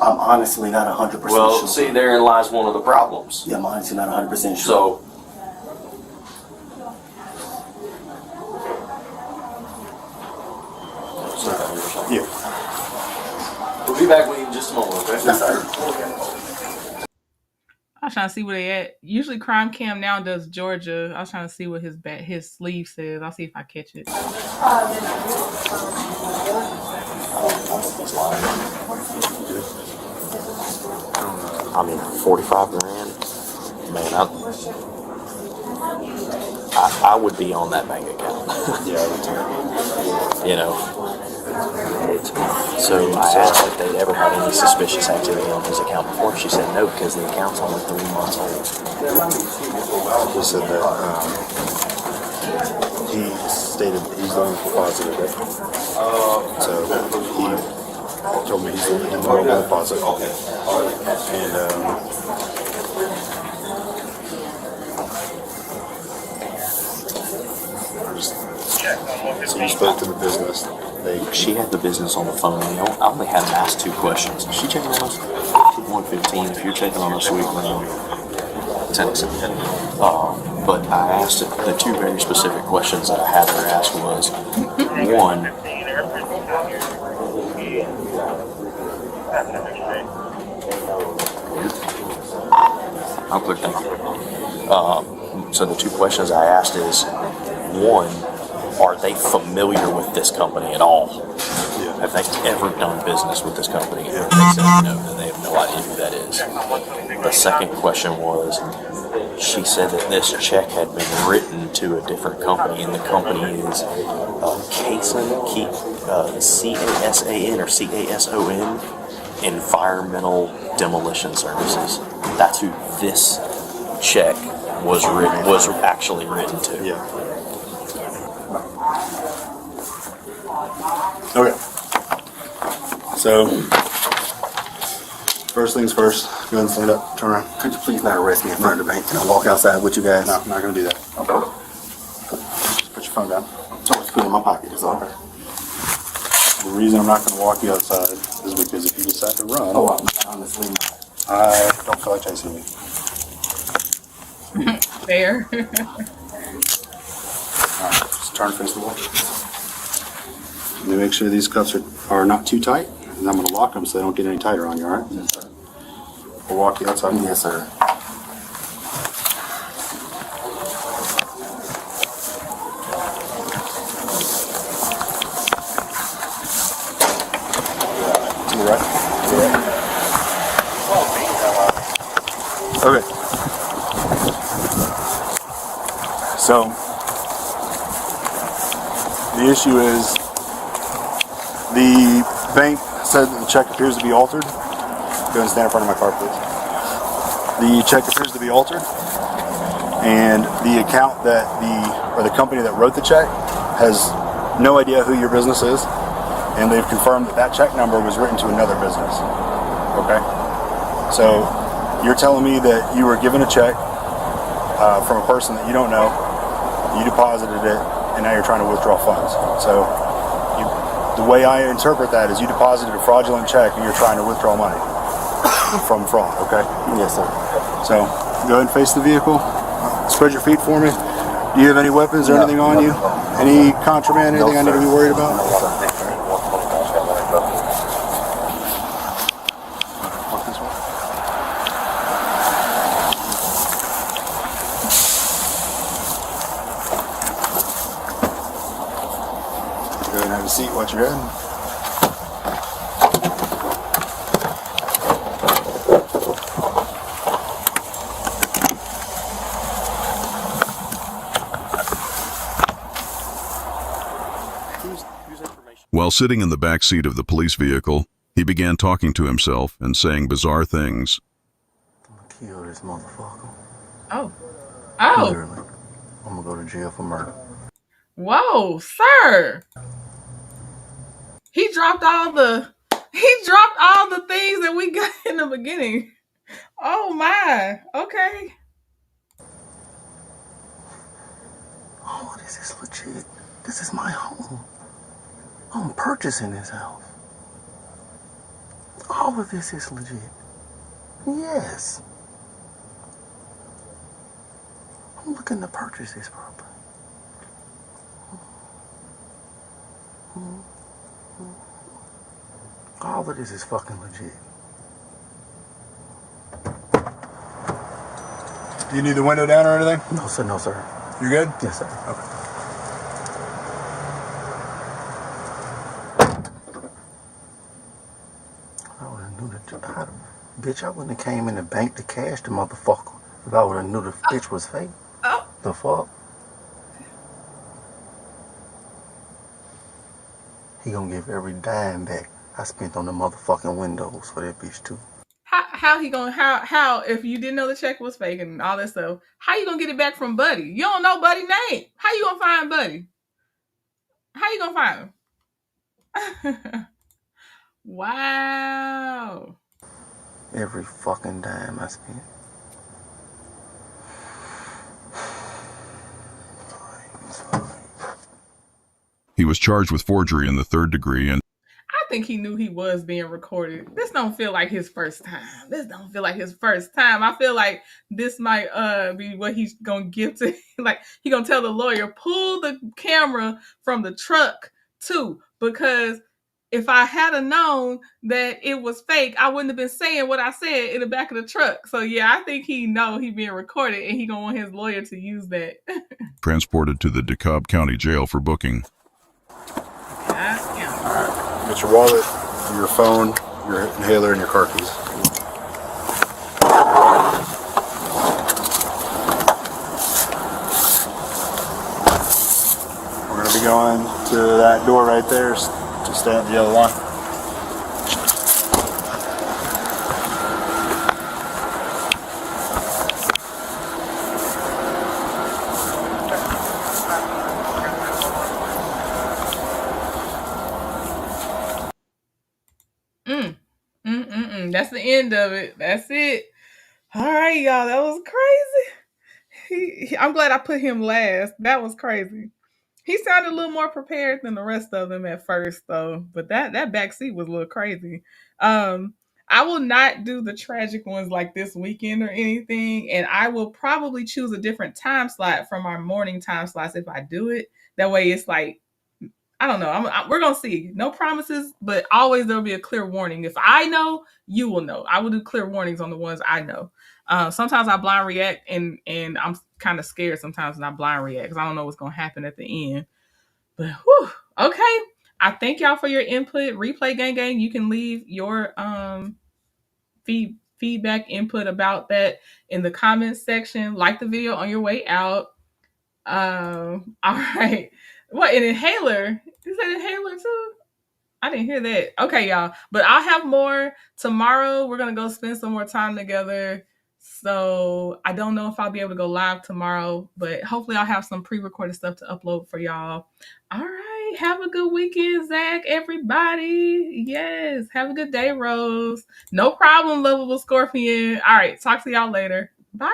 I'm honestly not 100% sure. Well, see, therein lies one of the problems. Yeah, I'm honestly not 100% sure. So, yeah. We'll be back with you in just a moment, okay? Yes, sir. I was trying to see where they at. Usually Crime Cam now does Georgia. I was trying to see what his sleeve says. I'll see if I catch it. I mean, 45 grand, man, I would be on that bank account. Yeah, I would too. You know. So I asked if they'd ever had any suspicious activity on his account before. She said no, because the account's only 3 months old. He said that he stated he's the one who deposited it. So he told me he's the one who deposited And so you spoke to the business. She had the business on the phone. I only had to ask 2 questions. Is she checking on us? 115. If you're checking on us, we can text it. But I asked the 2 very specific questions that I had her ask was, 1, I'll click that. So the 2 questions I asked is, 1, are they familiar with this company at all? Yeah. Have they ever done business with this company? And they said no, that they have no idea who that is. The second question was, she said that this check had been written to a different company, and the company is CASAN or CASON, Environmental Demolition Services. That's who this check was actually written to. Yeah. Okay. So, first things first, go ahead and stand up, turn around. Could you please not arrest me in front of the bank? Can I walk outside with you guys? No, I'm not going to do that. Okay. Just put your phone down. So it's good in my pocket, it's all right. The reason I'm not going to walk you outside is because if you decide to run, honestly not. I don't feel like chasing you. Fair. Alright, just turn face the wall. Let me make sure these cuffs are not too tight, and I'm going to lock them so they don't get any tighter on you, alright? Yes, sir. We'll walk you outside. Yes, sir. To the right? Okay. So, the issue is the bank said that the check appears to be altered. Go ahead and stand in front of my car, please. The check appears to be altered, and the account that the company that wrote the check has no idea who your business is, and they've confirmed that that check number was written to another business. Okay? So you're telling me that you were given a check from a person that you don't know, you deposited it, and now you're trying to withdraw funds. So the way I interpret that is you deposited a fraudulent check and you're trying to withdraw money from fraud, okay? Yes, sir. So go ahead and face the vehicle. Spread your feet for me. Do you have any weapons or anything on you? Any contraband, anything I need to be worried about? Go ahead and have a seat, watch your head. While sitting in the back seat of the police vehicle, he began talking to himself and saying bizarre things. Kill this motherfucker. Oh. Oh. Literally. I'm gonna go to jail for murder. Whoa, sir. He dropped all the things that we got in the beginning. Oh my. Okay. Oh, this is legit. This is my home. I'm purchasing this house. All of this is legit. Yes. I'm looking to purchase this property. All of this is fucking legit. Do you need the window down or anything? No, sir. No, sir. You're good? Yes, sir. Okay. I would have knew that. Bitch, I wouldn't have came in the bank to cash the motherfucker if I would have knew the bitch was fake. Oh. The fuck? He gonna give every dime back I spent on the motherfucking windows for that bitch too. How if you didn't know the check was fake and all that stuff, how you gonna get it back from Buddy? You don't know Buddy's name. How you gonna find Buddy? How you gonna find him? Wow. Every fucking dime I spent. He was charged with forgery in the 3rd degree and I think he knew he was being recorded. This don't feel like his first time. I feel like this might be what he's gonna give to like he gonna tell the lawyer, pull the camera from the truck too, because if I had known that it was fake, I wouldn't have been saying what I said in the back of the truck. So yeah, I think he know he being recorded and he gonna want his lawyer to use that. transported to the DeKalb County Jail for booking. Get your wallet, your phone, your inhaler, and your car keys. We're going to be going to that door right there. Just stay at the yellow line. That's the end of it. That's it. All right, y'all. That was crazy. I'm glad I put him last. That was crazy. He sounded a little more prepared than the rest of them at first, though. But that back seat was a little crazy. I will not do the tragic ones like this weekend or anything, and I will probably choose a different time slot from our morning time slots if I do it. That way, it's like I don't know. We're gonna see. No promises, but always there'll be a clear warning. If I know, you will know. I will do clear warnings on the ones I know. Sometimes I blind react, and I'm kind of scared sometimes when I blind react because I don't know what's gonna happen at the end. But whew, okay. I thank y'all for your input. Replay gang. You can leave your feedback input about that in the comments section. Like the video on your way out. All right. What, an inhaler? Is that inhaler too? I didn't hear that. Okay, y'all. But I'll have more tomorrow. We're going to go spend some more time together. So I don't know if I'll be able to go live tomorrow, but hopefully I'll have some pre-recorded stuff to upload for y'all. All right. Have a good weekend, Zach, everybody. Yes. Have a good day, Rose. No problem, lovable Scorpion. All right. Talk to y'all later. Bye.